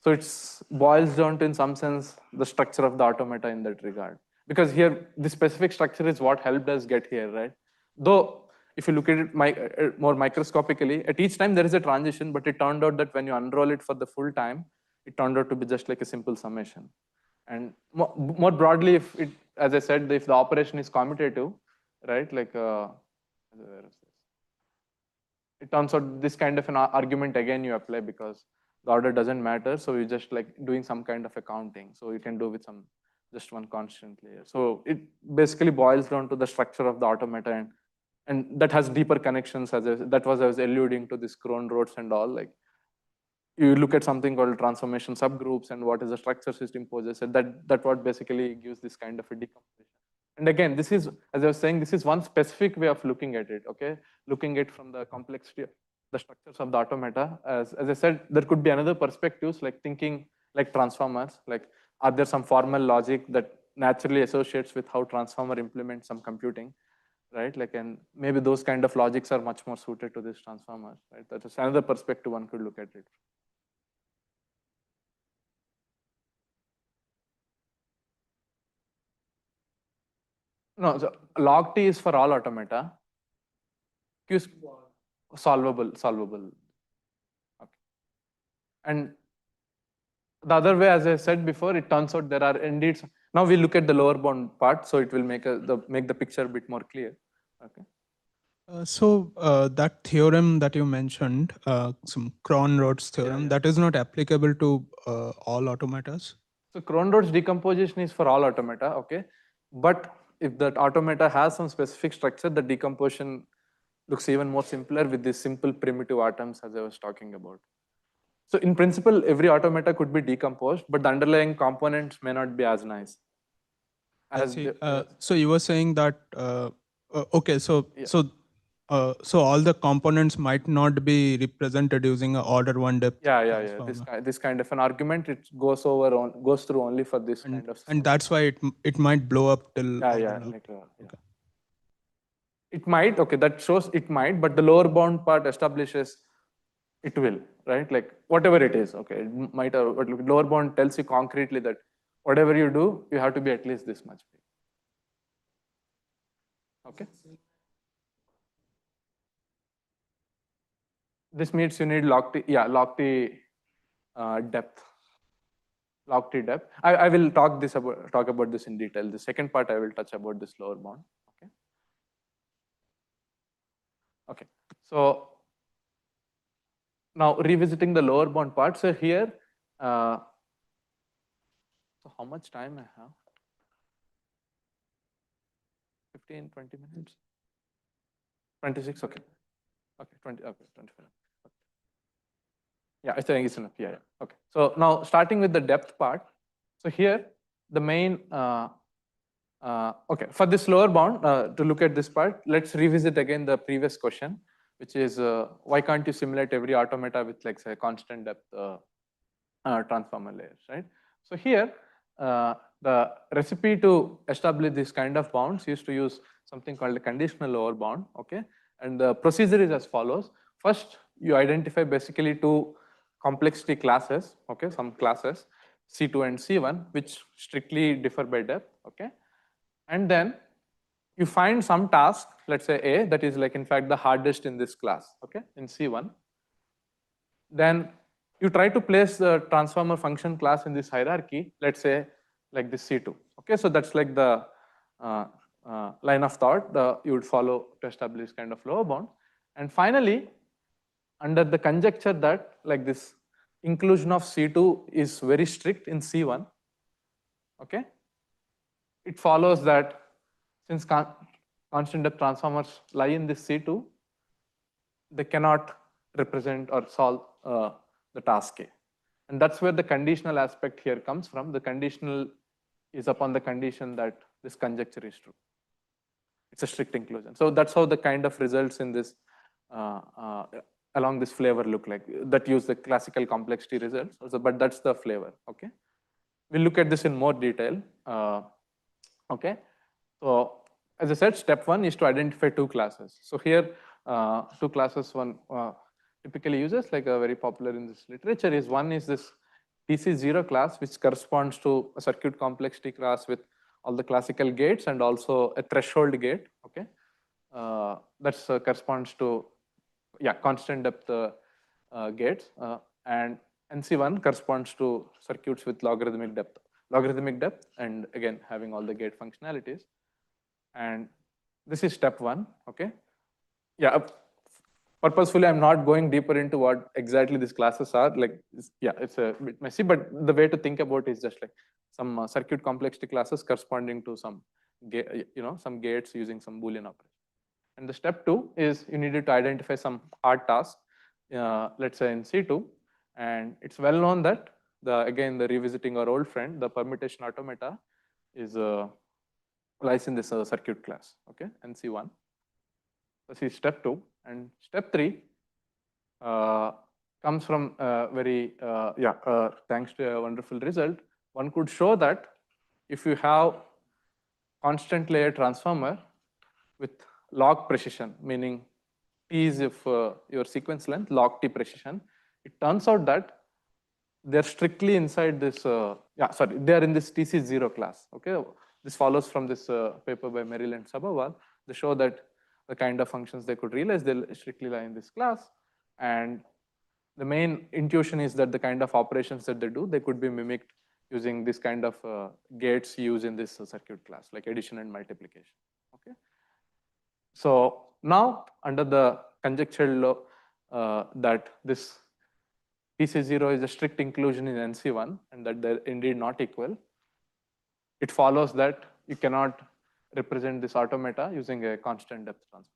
So it boils down to, in some sense, the structure of the automata in that regard. Because here, the specific structure is what helped us get here, right? Though, if you look at it more microscopically, at each time there is a transition, but it turned out that when you unroll it for the full time, it turned out to be just like a simple summation. And more broadly, if it, as I said, if the operation is commutative, right? Like, where is this? It turns out this kind of an argument again you apply because the order doesn't matter. So you're just like doing some kind of accounting. So you can do with some just one constant layer. So it basically boils down to the structure of the automata, and that has deeper connections. As I was alluding to this Cron roads and all. Like you look at something called transformation subgroups and what is the structure system possesses. That what basically gives this kind of a decomposition. And again, this is, as I was saying, this is one specific way of looking at it, okay? Looking at from the complexity, the structures of the automata. As I said, there could be another perspectives like thinking like transformers, like are there some formal logic that naturally associates with how transformer implements some computing, right? Like, and maybe those kind of logics are much more suited to this transformers, right? That is another perspective one could look at it. No, so log T is for all automata. Q is solvable. Okay. And the other way, as I said before, it turns out there are indeed. Now we look at the lower bound part, so it will make the picture a bit more clear. Okay. That theorem that you mentioned, some Cron-Rods theorem, that is not applicable to all automatas? So Cron-Rods decomposition is for all automata, okay? But if that automata has some specific structure, the decomposition looks even more simpler with these simple primitive atoms as I was talking about. So in principle, every automata could be decomposed, but the underlying components may not be as nice. I see. So you were saying that, okay, so all the components might not be represented using an order one depth. Yeah. This kind of an argument, it goes through only for this kind of. And that's why it might blow up till. Okay. It might, okay, that shows it might, but the lower bound part establishes it will, right? Like whatever it is, okay, it might have, but lower bound tells you concretely that whatever you do, you have to be at least this much big. Okay. This means you need log T depth. Log T depth. I will talk about this in detail. The second part I will touch about this lower bound. Okay. So now revisiting the lower bound part. So here, so how much time I have? 15, 20 minutes? 26, okay. Okay, 20, okay, 25. Okay. Yeah, I think it's enough. Yeah. Okay. So now starting with the depth part. So here, the main, okay, for this lower bound, to look at this part, let's revisit again the previous question, which is why can't you simulate every automata with like say constant depth transformer layers, right? So here, the recipe to establish this kind of bounds used to use something called a conditional lower bound, okay? And the procedure is as follows. First, you identify basically two complexity classes, okay? Some classes, C2 and C1, which strictly differ by depth, okay? And then you find some task, let's say A, that is like in fact the hardest in this class, okay, in C1. Then you try to place the transformer function class in this hierarchy, let's say like this C2, okay. So that's like the line of thought you would follow to establish kind of lower bound. And finally, under the conjecture that like this inclusion of C2 is very strict in C1, okay, it follows that since constant depth transformers lie in this C2, they cannot represent or solve the task A. And that's where the conditional aspect here comes from. The conditional is upon the condition that this conjecture is true. It's a strict inclusion. So that's how the kind of results in this along this flavor look like, that use the classical complexity results. Also, but that's the flavor, okay? We'll look at this in more detail, okay? So as I said, step one is to identify two classes. So here, two classes one typically uses, like a very popular in this literature, is one is this TC0 class, which corresponds to a circuit complexity class with all the classical gates and also a threshold gate. Okay, that corresponds to constant depth gates, and NC1 corresponds to circuits with logarithmic depth, and again having all the gate functionalities. And this is step one. Okay, purposefully I'm not going deeper into what exactly these classes are. Like, it's a bit messy, but the way to think about it is just like some circuit complexity classes corresponding to some some gates using some Boolean operation. And the step two is you needed to identify some hard task, let's say in C2, and it's well known that again the revisiting our old friend, the permutation automata, is lies in this circuit class. Okay, NC1. This is step two, and step three comes from very thanks to a wonderful result. One could show that if you have constant layer transformer with log precision, meaning T is if your sequence length, log T precision, it turns out that they're strictly inside this, they are in this TC0 class. Okay, this follows from this paper by Merrill and Sabharwal. They show that the kind of functions they could realize, they'll strictly lie in this class. And the main intuition is that the kind of operations that they do, they could be mimicked using this kind of gates used in this circuit class, like addition and multiplication. Okay. So now, under the conjectural law that this TC0 is a strict inclusion in NC1 and that they're indeed not equal, it follows that you cannot represent this automata using a constant depth transform.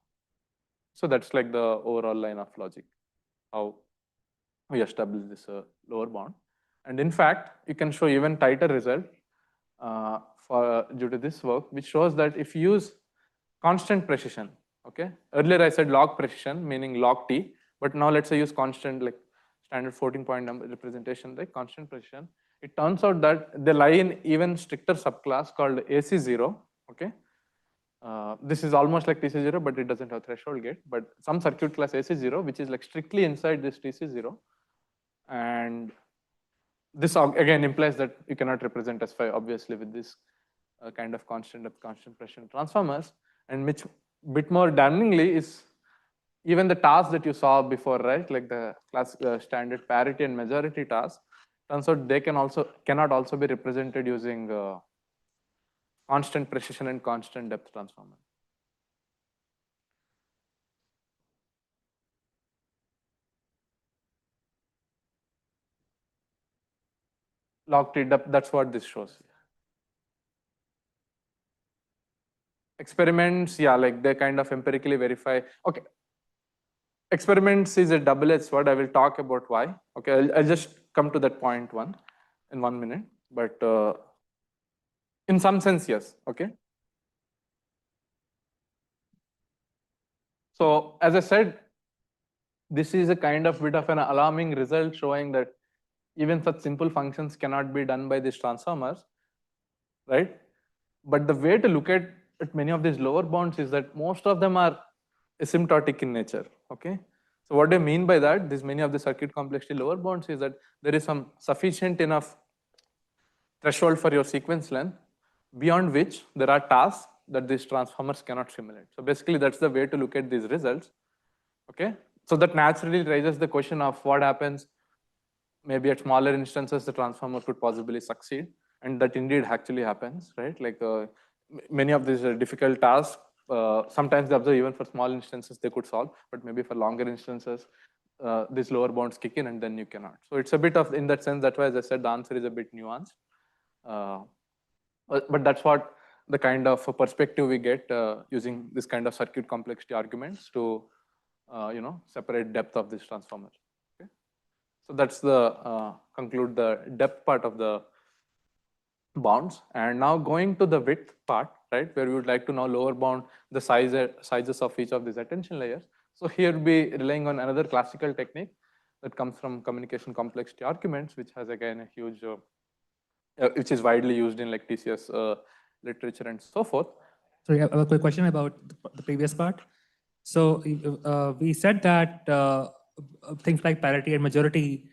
So that's like the overall line of logic, how we establish this lower bound. And in fact, you can show even tighter result due to this work, which shows that if you use constant precision, okay, earlier I said log precision, meaning log T, but now let's say use constant, like standard 14-point number representation, like constant precision. It turns out that they lie in even stricter subclass called AC0. Okay, this is almost like TC0, but it doesn't have threshold gate. But some circuit class AC0, which is like strictly inside this TC0, and this again implies that you cannot represent S5 obviously with this kind of constant depth, constant precision transformers. And which bit more damningly is even the task that you saw before, right? Like the class standard parity and majority task. Turns out they cannot also be represented using constant precision and constant depth transformer. Log T depth, that's what this shows. Experiments, like they kind of empirically verify. Okay, experiments is a double-edged sword. I will talk about why. Okay, I'll just come to that point in 1 minute. But in some sense, yes. Okay. So as I said, this is a kind of bit of an alarming result showing that even such simple functions cannot be done by these transformers, right? But the way to look at many of these lower bounds is that most of them are asymptotic in nature. Okay. So what do I mean by that? Many of the circuit complexity lower bounds is that there is some sufficient enough threshold for your sequence length beyond which there are tasks that these transformers cannot simulate. So basically that's the way to look at these results. Okay. So that naturally raises the question of what happens maybe at smaller instances the transformer could possibly succeed, and that indeed actually happens, right? Like many of these difficult tasks, sometimes they observe even for small instances they could solve, but maybe for longer instances, these lower bounds kick in and then you cannot. So it's a bit of, in that sense, that's why, as I said, the answer is a bit nuanced. But that's what the kind of perspective we get using this kind of circuit complexity arguments to, separate depth of this transformer. Okay. So that's the conclude the depth part of the bounds, and now going to the width part, right, where we would like to now lower bound the sizes of each of these attention layers. So here we'll be relying on another classical technique that comes from communication complexity arguments, which has again a huge, which is widely used in like TCS literature and so forth. Sorry, I have a quick question about the previous part. So we said that things like parity and majority,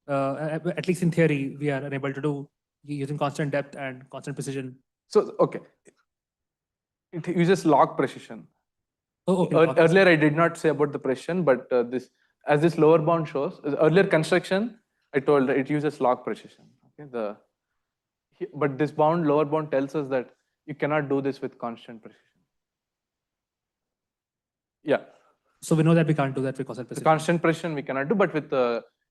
at least in theory, we are unable to do using constant depth and constant precision. So, okay. It uses log precision. Oh, okay. Earlier, I did not say about the precision, but as this lower bound shows, earlier construction, I told it uses log precision. Okay, but this lower bound tells us that you cannot do this with constant precision. Yeah. So we know that we can't do that with constant The precision. constant precision we cannot do, but with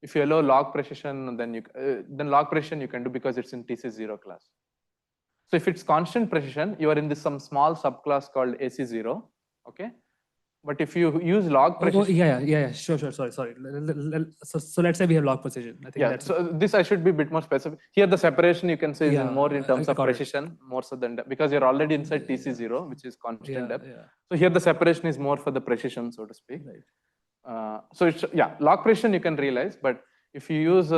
if you allow log precision, then log precision you can do because it's in TC0 class. So if it's constant precision, you are in this some small subclass called AC0. Okay. But if you use log precision, sure. Sorry. So let's say we have log precision. I think that's so this I should be a bit more specific. Here the separation you can say is more in terms of precision, more so than depth, because you're already inside TC0, which is constant depth. So here the separation is more for the precision, so to speak. Right. So it's log precision you can realize, but if you use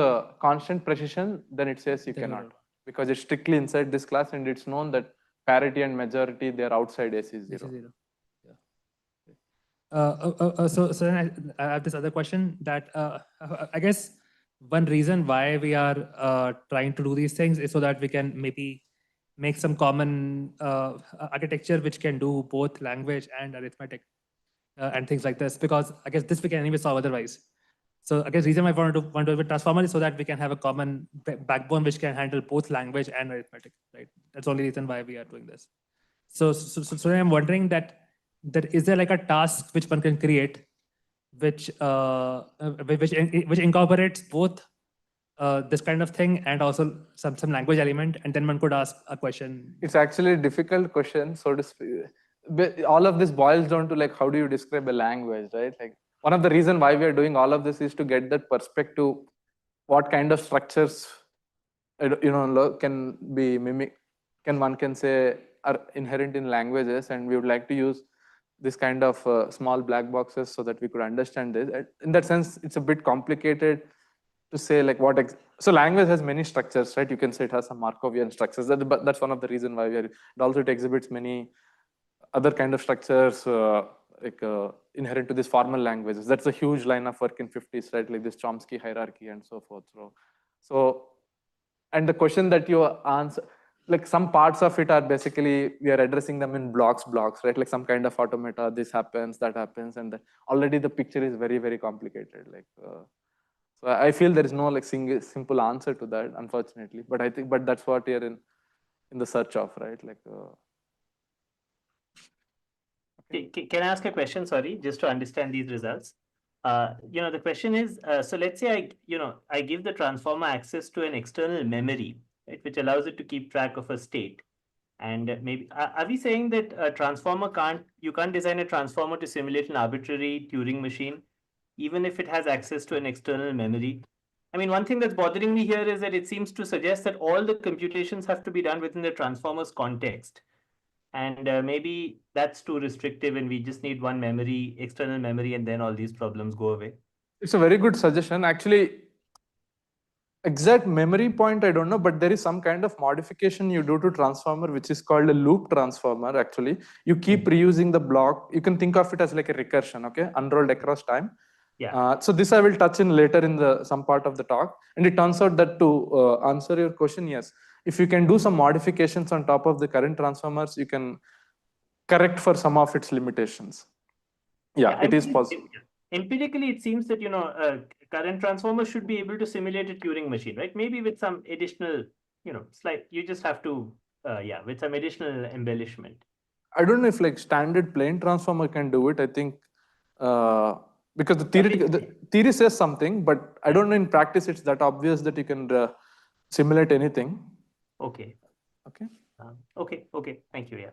constant precision, then it says you cannot, because it's strictly inside this class, and it's known that parity and majority they're outside AC0. So then I have this other question that I guess one reason why we are trying to do these things is so that we can maybe make some common architecture which can do both language and arithmetic and things like this, because I guess this we can anyway solve otherwise. So I guess the reason why I want to do with transformer is so that we can have a common backbone which can handle both language and arithmetic, right? That's the only reason why we are doing this. So I'm wondering that is there like a task which one can create which incorporates both this kind of thing and also some language element, and then one could ask a question. It's actually a difficult question, so to speak. But all of this boils down to like how do you describe a language, right? Like one of the reasons why we are doing all of this is to get that perspective, what kind of structures can be one can say are inherent in languages, and we would like to use this kind of small black boxes so that we could understand this. In that sense, it's a bit complicated to say like so language has many structures, right? You can say it has some Markovian structures. But that's one of the reasons why it also exhibits many other kind of structures inherent to these formal languages. That's a huge line of work in 50s, right? Like this Chomsky hierarchy and so forth. So and the question that you answer, like some parts of it are basically we are addressing them in blocks, right? Like some kind of automata, this happens, that happens, and already the picture is very, very complicated. So I feel there is no like simple answer to that, unfortunately. But that's what you're in the search of, right? Can I ask a question? Sorry, just to understand these results. The question is, so let's say I give the transformer access to an external memory, right, which allows it to keep track of a state. And maybe are we saying that a transformer you can't design a transformer to simulate an arbitrary Turing machine, even if it has access to an external memory? I mean, one thing that's bothering me here is that it seems to suggest that all the computations have to be done within the transformer's context. And maybe that's too restrictive and we just need one memory, external memory, and then all these problems go away. It's a very good suggestion. Actually, exact memory point, I don't know, but there is some kind of modification you do to transformer, which is called a loop transformer. Actually, you keep reusing the block. You can think of it as like a recursion, okay, unrolled across time. Yeah. So this I will touch in later in some part of the talk. And it turns out that to answer your question, yes, if you can do some modifications on top of the current transformers, you can correct for some of its limitations. Yeah, it is possible. Empirically, it seems that current transformers should be able to simulate a Turing machine, right? Maybe with some additional, you just have to, with some additional embellishment. I don't know if like standard plain transformer can do it. I think because the theory says something, but I don't know in practice it's that obvious that you can simulate anything. Okay. Okay. Okay. Thank you. Yeah.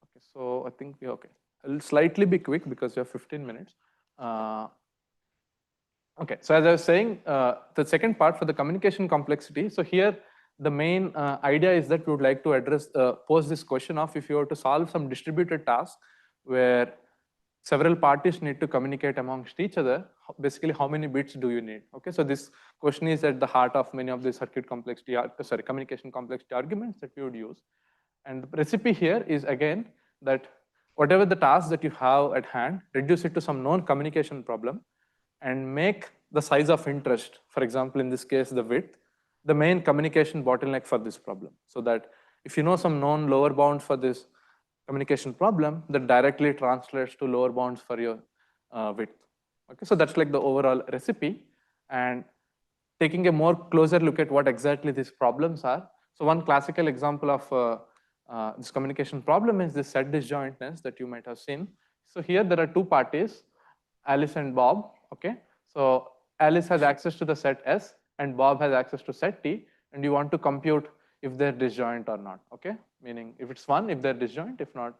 Okay. So I think okay. I'll slightly be quick because we have 15 minutes. Okay. So as I was saying, the second part for the communication complexity. So here the main idea is that we would like to pose this question of if you were to solve some distributed task where several parties need to communicate amongst each other, basically how many bits do you need? Okay, so this question is at the heart of many of the communication complexity arguments that we would use. And the recipe here is again, that whatever the task that you have at hand, reduce it to some known communication problem and make the size of interest, for example, in this case, the width, the main communication bottleneck for this problem. So that if you know some known lower bounds for this communication problem, that directly translates to lower bounds for your width. Okay, so that's like the overall recipe. And taking a more closer look at what exactly these problems are. So one classical example of this communication problem is this set disjointness that you might have seen. So here there are two parties, Alice and Bob. Okay, so Alice has access to the set S and Bob has access to set T, and you want to compute if they're disjoint or not. Okay, meaning if it's one, if they're disjoint, if not,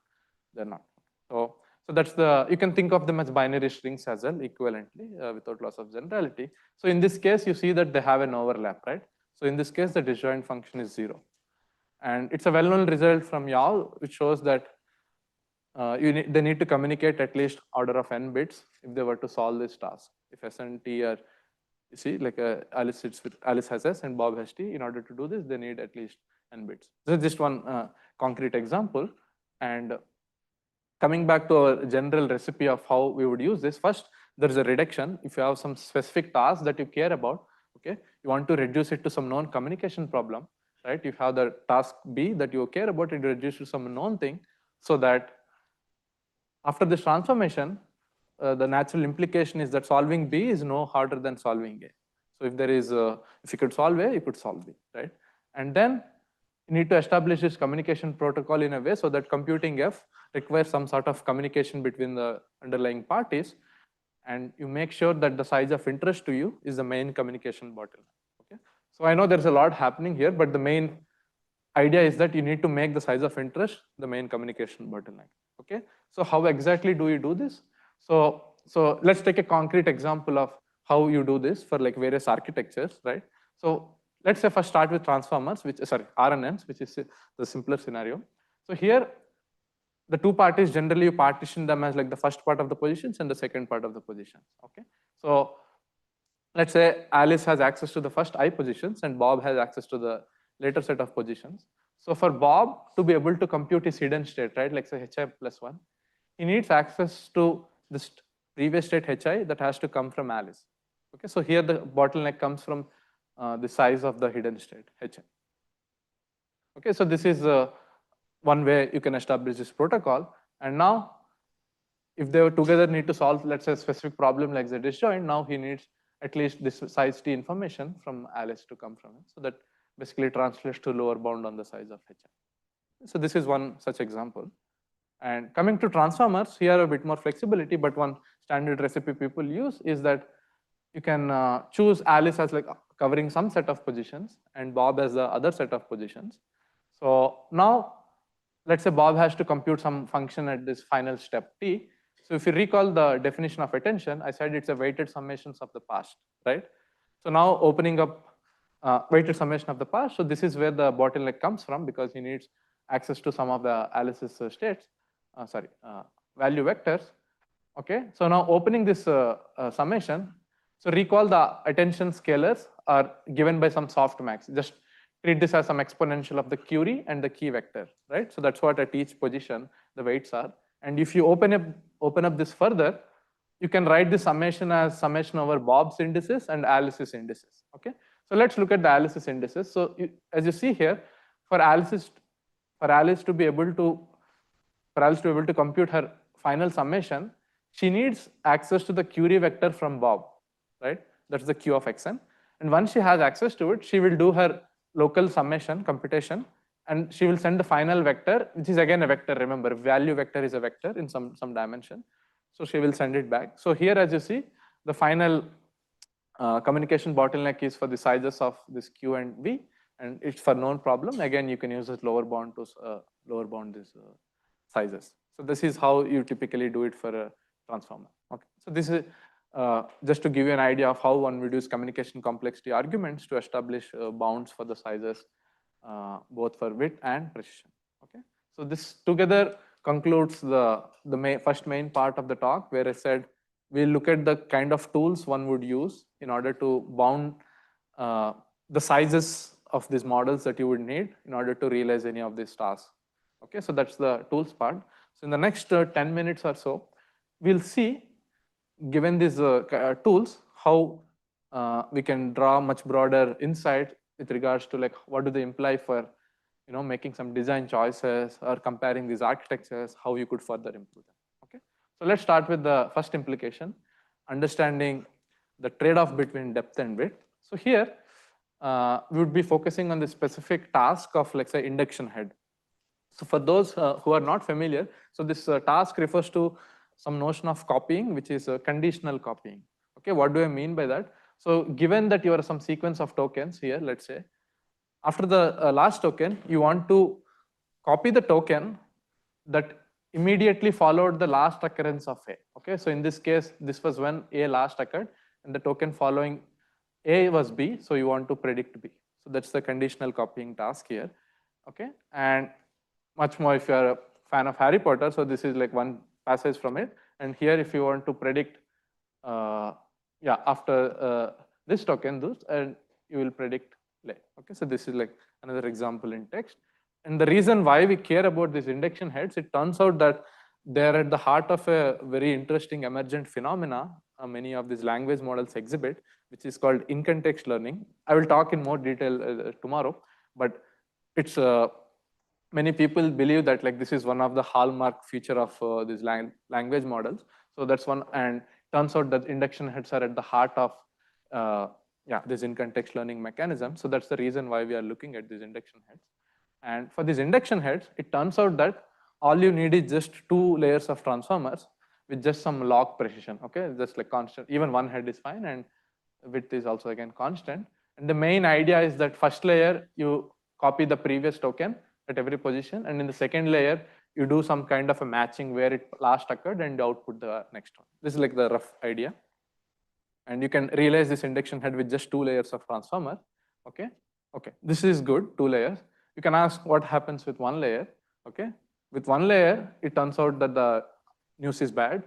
they're not. So that's you can think of them as binary strings as well, equivalently, without loss of generality. So in this case, you see that they have an overlap, right? So in this case, the disjoint function is 0. And it's a well-known result from Yao, which shows that they need to communicate at least order of n bits if they were to solve this task. If S and T are, you see, like Alice has S and Bob has T. In order to do this, they need at least n bits. This is just one concrete example. And coming back to our general recipe of how we would use this, first, there's a reduction. If you have some specific task that you care about, okay, you want to reduce it to some known communication problem, right? You have the task B that you care about, it reduce to some known thing, so that after this transformation, the natural implication is that solving B is no harder than solving A. So if there is, if you could solve A, you could solve B, right? And then you need to establish this communication protocol in a way so that computing F requires some sort of communication between the underlying parties, and you make sure that the size of interest to you is the main communication bottleneck. Okay, so I know there's a lot happening here, but the main idea is that you need to make the size of interest the main communication bottleneck. Okay, so how exactly do you do this? So let's take a concrete example of how you do this for like various architectures, right? So let's say first start with transformers, which RNNs, which is the simpler scenario. So here, the two parties, generally you partition them as like the first part of the positions and the second part of the positions. Okay, so let's say Alice has access to the first I positions and Bob has access to the later set of positions. So for Bob to be able to compute his hidden state, right, like say hi plus 1, he needs access to this previous state hi that has to come from Alice. Okay, so here the bottleneck comes from the size of the hidden state hi. Okay, so this is one way you can establish this protocol. And now, if they together need to solve, let's say, a specific problem like the disjoint, now he needs at least this size T information from Alice to come from it. So that basically translates to lower bound on the size of hi. So this is one such example. And coming to transformers, here a bit more flexibility, but one standard recipe people use is that you can choose Alice as like covering some set of positions and Bob as the other set of positions. So now, let's say Bob has to compute some function at this final step T. So if you recall the definition of attention, I said it's a weighted summations of the past, right? So now opening up weighted summation of the past. So this is where the bottleneck comes from because he needs access to some of the Alice's states, value vectors. Okay, so now opening this summation. So recall the attention scalars are given by some softmax. Just treat this as some exponential of the query and the key vector, right? So that's what at each position the weights are. And if you open up this further, you can write the summation as summation over Bob's indices and Alice's indices. Okay, so let's look at the Alice's indices. So as you see here, for Alice to be able to compute her final summation, she needs access to the query vector from Bob, right? That's the Q of xn. And once she has access to it, she will do her local summation computation, and she will send the final vector, which is again a vector. Remember, value vector is a vector in some dimension. So she will send it back. So here, as you see, the final communication bottleneck is for the sizes of this Q and V, and it's for known problem. Again, you can use this lower bound to lower bound these sizes. So this is how you typically do it for a transformer. Okay, so this is just to give you an idea of how one would use communication complexity arguments to establish bounds for the sizes, both for width and precision. Okay, so this together concludes the first main part of the talk, where I said we'll look at the kind of tools one would use in order to bound the sizes of these models that you would need in order to realize any of these tasks. Okay, so that's the tools part. So in the next 10 minutes or so, we'll see, given these tools, how we can draw much broader insight with regards to like what do they imply for making some design choices or comparing these architectures, how you could further improve them. Okay, so let's start with the first implication, understanding the trade-off between depth and width. So here we would be focusing on the specific task of, let's say, induction head. So for those who are not familiar, so this task refers to some notion of copying, which is conditional copying. Okay, what do I mean by that? So given that you are some sequence of tokens here, let's say, after the last token, you want to copy the token that immediately followed the last occurrence of A. Okay, so in this case, this was when A last occurred, and the token following A was B, so you want to predict B. So that's the conditional copying task here. Okay, and much more if you are a fan of Harry Potter, so this is like one passage from it. And here, if you want to predict, after this token, and you will predict lay. Okay, so this is like another example in text. And the reason why we care about these induction heads, it turns out that they're at the heart of a very interesting emergent phenomena many of these language models exhibit, which is called in-context learning. I will talk in more detail tomorrow, but it's many people believe that like this is one of the hallmark feature of these language models. So that's one, and turns out that induction heads are at the heart of this in-context learning mechanism. So that's the reason why we are looking at these induction heads. And for these induction heads, it turns out that all you need is just 2 layers of transformers with just some log precision. Okay, just like constant, even one head is fine, and width is also again constant. And the main idea is that first layer, you copy the previous token at every position, and in the second layer, you do some kind of a matching where it last occurred and output the next one. This is like the rough idea. And you can realize this induction head with just 2 layers of transformer. Okay, this is good, 2 layers. You can ask what happens with 1 layer. Okay, with 1 layer, it turns out that the news is bad.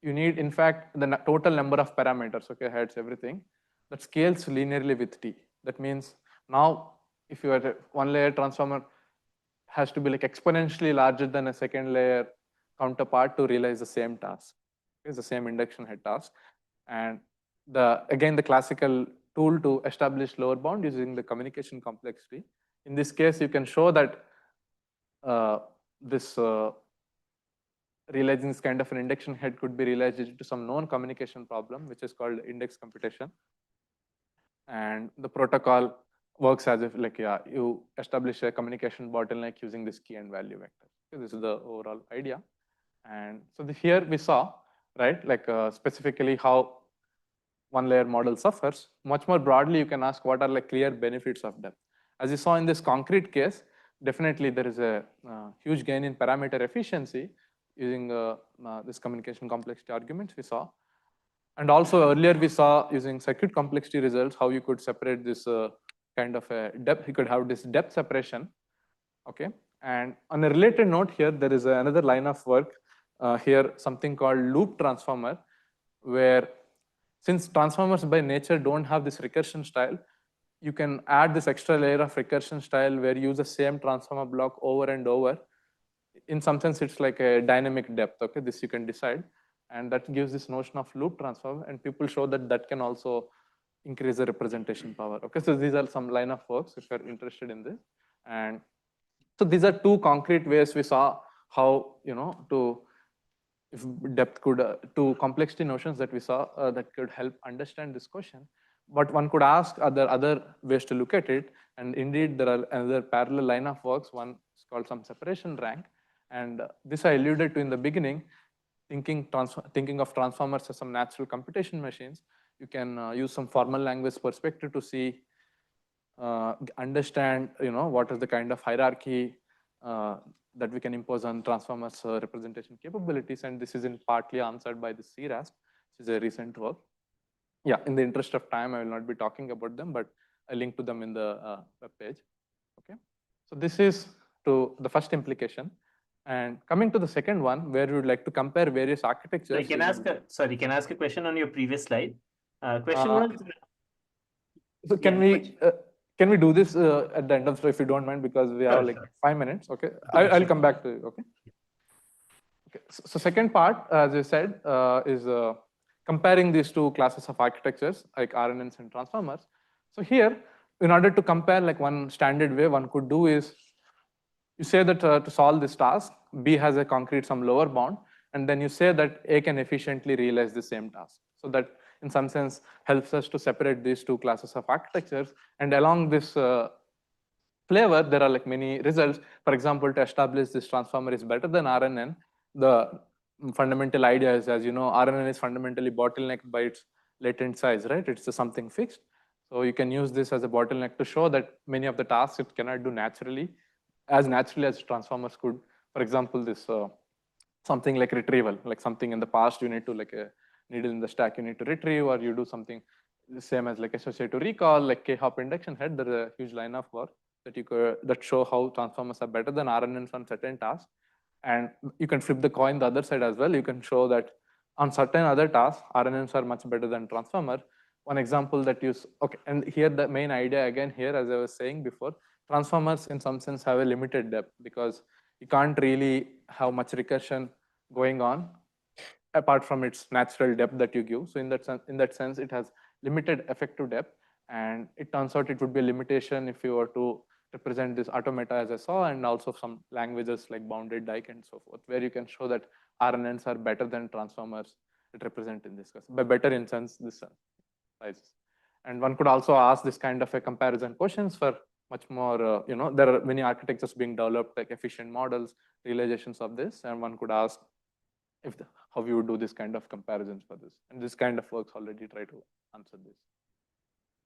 You need, in fact, the total number of parameters, okay, heads, everything, that scales linearly with t. That means now, if you are a 1 layer transformer, has to be like exponentially larger than a second layer counterpart to realize the same task. It's the same induction head task. And again, the classical tool to establish lower bound using the communication complexity. In this case, you can show that realizing this kind of an induction head could be realized due to some known communication problem, which is called index computation. And the protocol works as if like, you establish a communication bottleneck using this key and value vector. So this is the overall idea. And so here we saw, right, like specifically how 1 layer model suffers. Much more broadly, you can ask what are like clear benefits of depth. As you saw in this concrete case, definitely there is a huge gain in parameter efficiency using this communication complexity arguments we saw. And also earlier we saw using circuit complexity results, how you could separate this kind of a depth, you could have this depth separation. Okay, and on a related note here, there is another line of work here, something called loop transformer, where since transformers by nature don't have this recursion style, you can add this extra layer of recursion style where you use the same transformer block over and over. In some sense, it's like a dynamic depth. Okay, this you can decide, and that gives this notion of loop transform. And people show that that can also increase the representation power. Okay, so these are some line of works if you're interested in this. And so these are 2 concrete ways we saw how if depth could 2 complexity notions that we saw that could help understand this question. But one could ask other ways to look at it, and indeed there are another parallel line of works. One is called some separation rank, and this I alluded to in the beginning. Thinking of transformers as some natural computation machines, you can use some formal language perspective to see, understand, what is the kind of hierarchy that we can impose on transformers representation capabilities, and this is in partly answered by the CRASP, which is a recent work. Yeah, in the interest of time, I will not be talking about them, but I link to them in the web page. Okay, so this is to the first implication. And coming to the second one, where we would like to compare various architectures. Can I ask a question on your previous slide? Question was. So can we do this at the end of the, if you don't mind, because we have like 5 minutes. Okay, I'll come back to you. Okay. Okay. So second part, as you said, is comparing these two classes of architectures like RNNs and transformers. So here, in order to compare, like one standard way one could do is, you say that to solve this task, B has a concrete some lower bound, and then you say that A can efficiently realize the same task. So that in some sense helps us to separate these two classes of architectures. And along this flavor, there are like many results. For example, to establish this transformer is better than RNN, the fundamental idea is, as you know, RNN is fundamentally bottlenecked by its latent size, right? It's something fixed. So you can use this as a bottleneck to show that many of the tasks it cannot do naturally as transformers could. For example, this something like retrieval, like something in the past you need to, like a needle in the stack you need to retrieve, or you do something the same as like associated to recall, like K-hop induction head. There's a huge line of work that you could that show how transformers are better than RNNs on certain tasks. And you can flip the coin the other side as well. You can show that on certain other tasks, RNNs are much better than transformer. One example that you, okay, and here the main idea again here, as I was saying before, transformers in some sense have a limited depth because you can't really have much recursion going on apart from its natural depth that you give. So in that sense, it has limited effective depth, and it turns out it would be a limitation if you were to represent this automata as I saw, and also some languages like bounded Dike and so forth, where you can show that RNNs are better than transformers that represent in this case. By better in sense, this sizes. And one could also ask this kind of a comparison questions for much more, there are many architectures being developed, like efficient models, realizations of this, and one could ask how you would do this kind of comparisons for this. And this kind of works already try to answer this.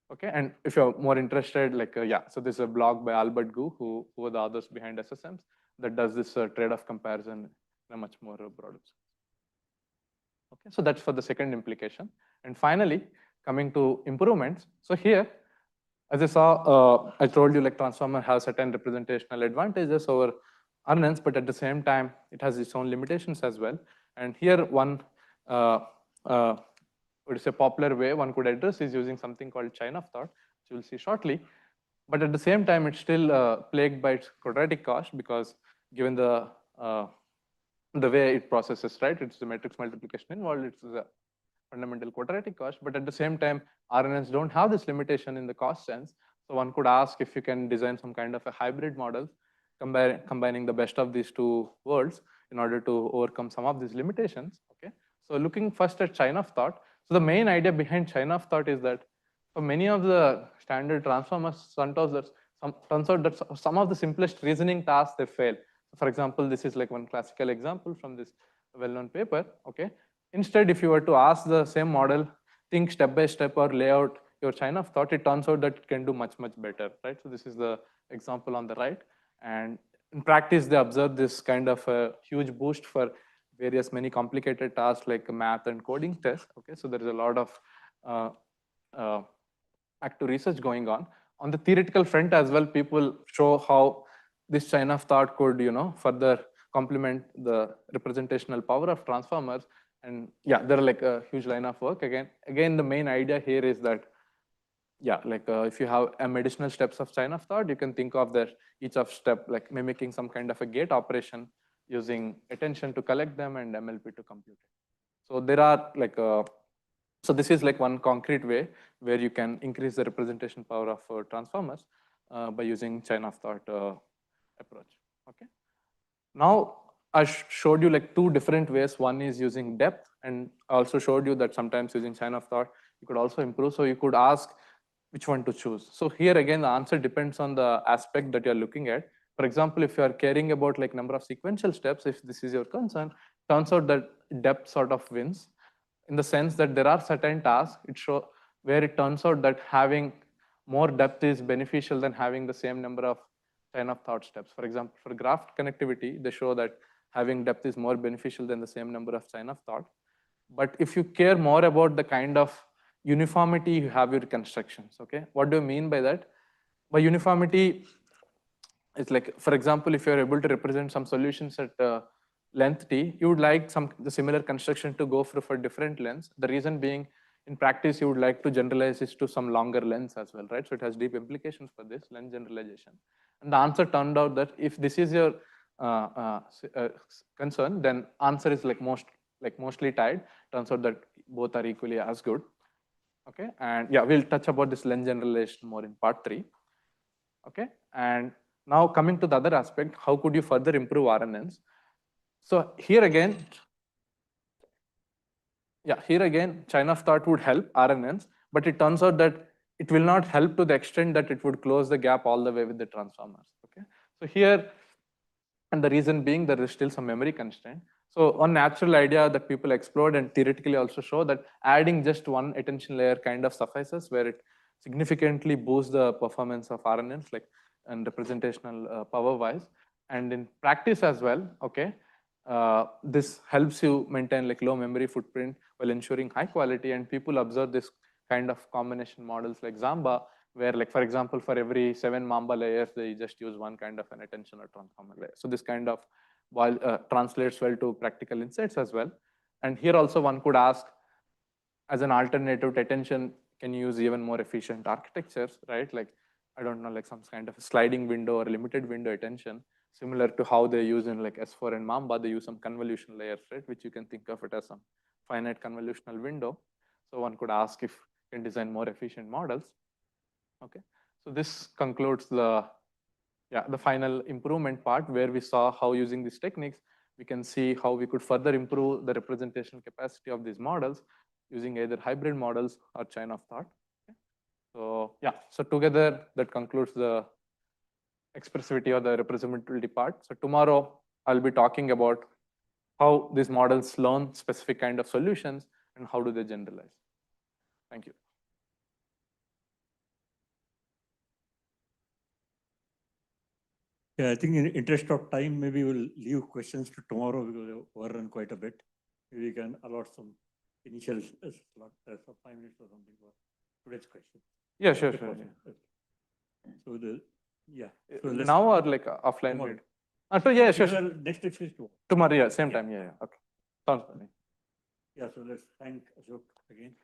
Okay, and if you're more interested, like, so this is a blog by Albert Gu, who are the authors behind SSMs, that does this trade-off comparison in a much more broader sense. Okay, so that's for the second implication. And finally, coming to improvements. So here, as I saw, I told you like transformer has certain representational advantages over RNNs, but at the same time, it has its own limitations as well. And here one, what is a popular way one could address is using something called chain of thought, which we'll see shortly. But at the same time, it's still plagued by its quadratic cost because given the way it processes, right? It's the matrix multiplication involved, it's the fundamental quadratic cost, but at the same time, RNNs don't have this limitation in the cost sense. So one could ask if you can design some kind of a hybrid model, combining the best of these two worlds in order to overcome some of these limitations. Okay. So looking first at chain of thought. So the main idea behind chain of thought is that for many of the standard transformers, turns out that some of the simplest reasoning tasks they fail. For example, this is like one classical example from this well-known paper. Okay. Instead, if you were to ask the same model, think step by step or lay out your chain of thought, it turns out that it can do much better, right? So this is the example on the right. And in practice, they observe this kind of a huge boost for many complicated tasks like math and coding tests. Okay, so there is a lot of active research going on. On the theoretical front as well, people show how this chain of thought could, further complement the representational power of transformers. And yeah, there are like a huge line of work. Again, the main idea here is that, if you have additional steps of chain of thought, you can think of that each of step like mimicking some kind of a gate operation using attention to collect them and MLP to compute it. So there are like, so this is like one concrete way where you can increase the representation power of transformers by using chain of thought approach. Okay. Now I showed you like two different ways. One is using depth, and I also showed you that sometimes using chain of thought you could also improve. So you could ask which one to choose. So here again, the answer depends on the aspect that you're looking at. For example, if you are caring about like number of sequential steps, if this is your concern, turns out that depth sort of wins in the sense that there are certain tasks where it turns out that having more depth is beneficial than having the same number of chain of thought steps. For example, for graph connectivity, they show that having depth is more beneficial than the same number of chain of thought. But if you care more about the kind of uniformity you have your constructions, okay? What do you mean by that? By uniformity, it's like, for example, if you're able to represent some solutions at length t, you would like the similar construction to go for different lengths. The reason being, in practice, you would like to generalize this to some longer lengths as well, right? So it has deep implications for this length generalization. And the answer turned out that if this is your concern, then answer is like mostly tied. Turns out that both are equally as good. Okay, and yeah, we'll touch about this lens generalization more in part 3. Okay, and now coming to the other aspect, how could you further improve RNNs? So here again, chain of thought would help RNNs, but it turns out that it will not help to the extent that it would close the gap all the way with the transformers. Okay, so here, and the reason being there is still some memory constraint. So one natural idea that people explored and theoretically also show that adding just one attention layer kind of suffices, where it significantly boosts the performance of RNNs, like and representational power wise, and in practice as well. Okay, this helps you maintain like low memory footprint while ensuring high quality, and people observe this kind of combination models like Zamba, where like, for example, for every 7 Mamba layers, they just use one kind of an attention or transformer layer. So this kind of translates well to practical insights as well. And here also one could ask, as an alternative to attention, can you use even more efficient architectures, right? Like, I don't know, like some kind of a sliding window or limited window attention, similar to how they use in like S4 and Mamba, they use some convolution layers, right? Which you can think of it as some finite convolutional window. So one could ask if you can design more efficient models. Okay, so this concludes the final improvement part, where we saw how using these techniques, we can see how we could further improve the representational capacity of these models using either hybrid models or chain of thought. Okay. So yeah, so together that concludes the expressivity or the representability part. So tomorrow I'll be talking about how these models learn specific kind of solutions and how do they generalize. Thank you. Yeah, I think in interest of time, maybe we'll leave questions to tomorrow because we've overrun quite a bit. Maybe we can allot some initial slot, 5 minutes or something for today's question. Yeah, sure. So So now or like offline? So yeah, sure. Next lecture is tomorrow. Tomorrow, yeah, same time. Yeah. Okay. Sounds funny. Yeah, so let's thank Ashok again.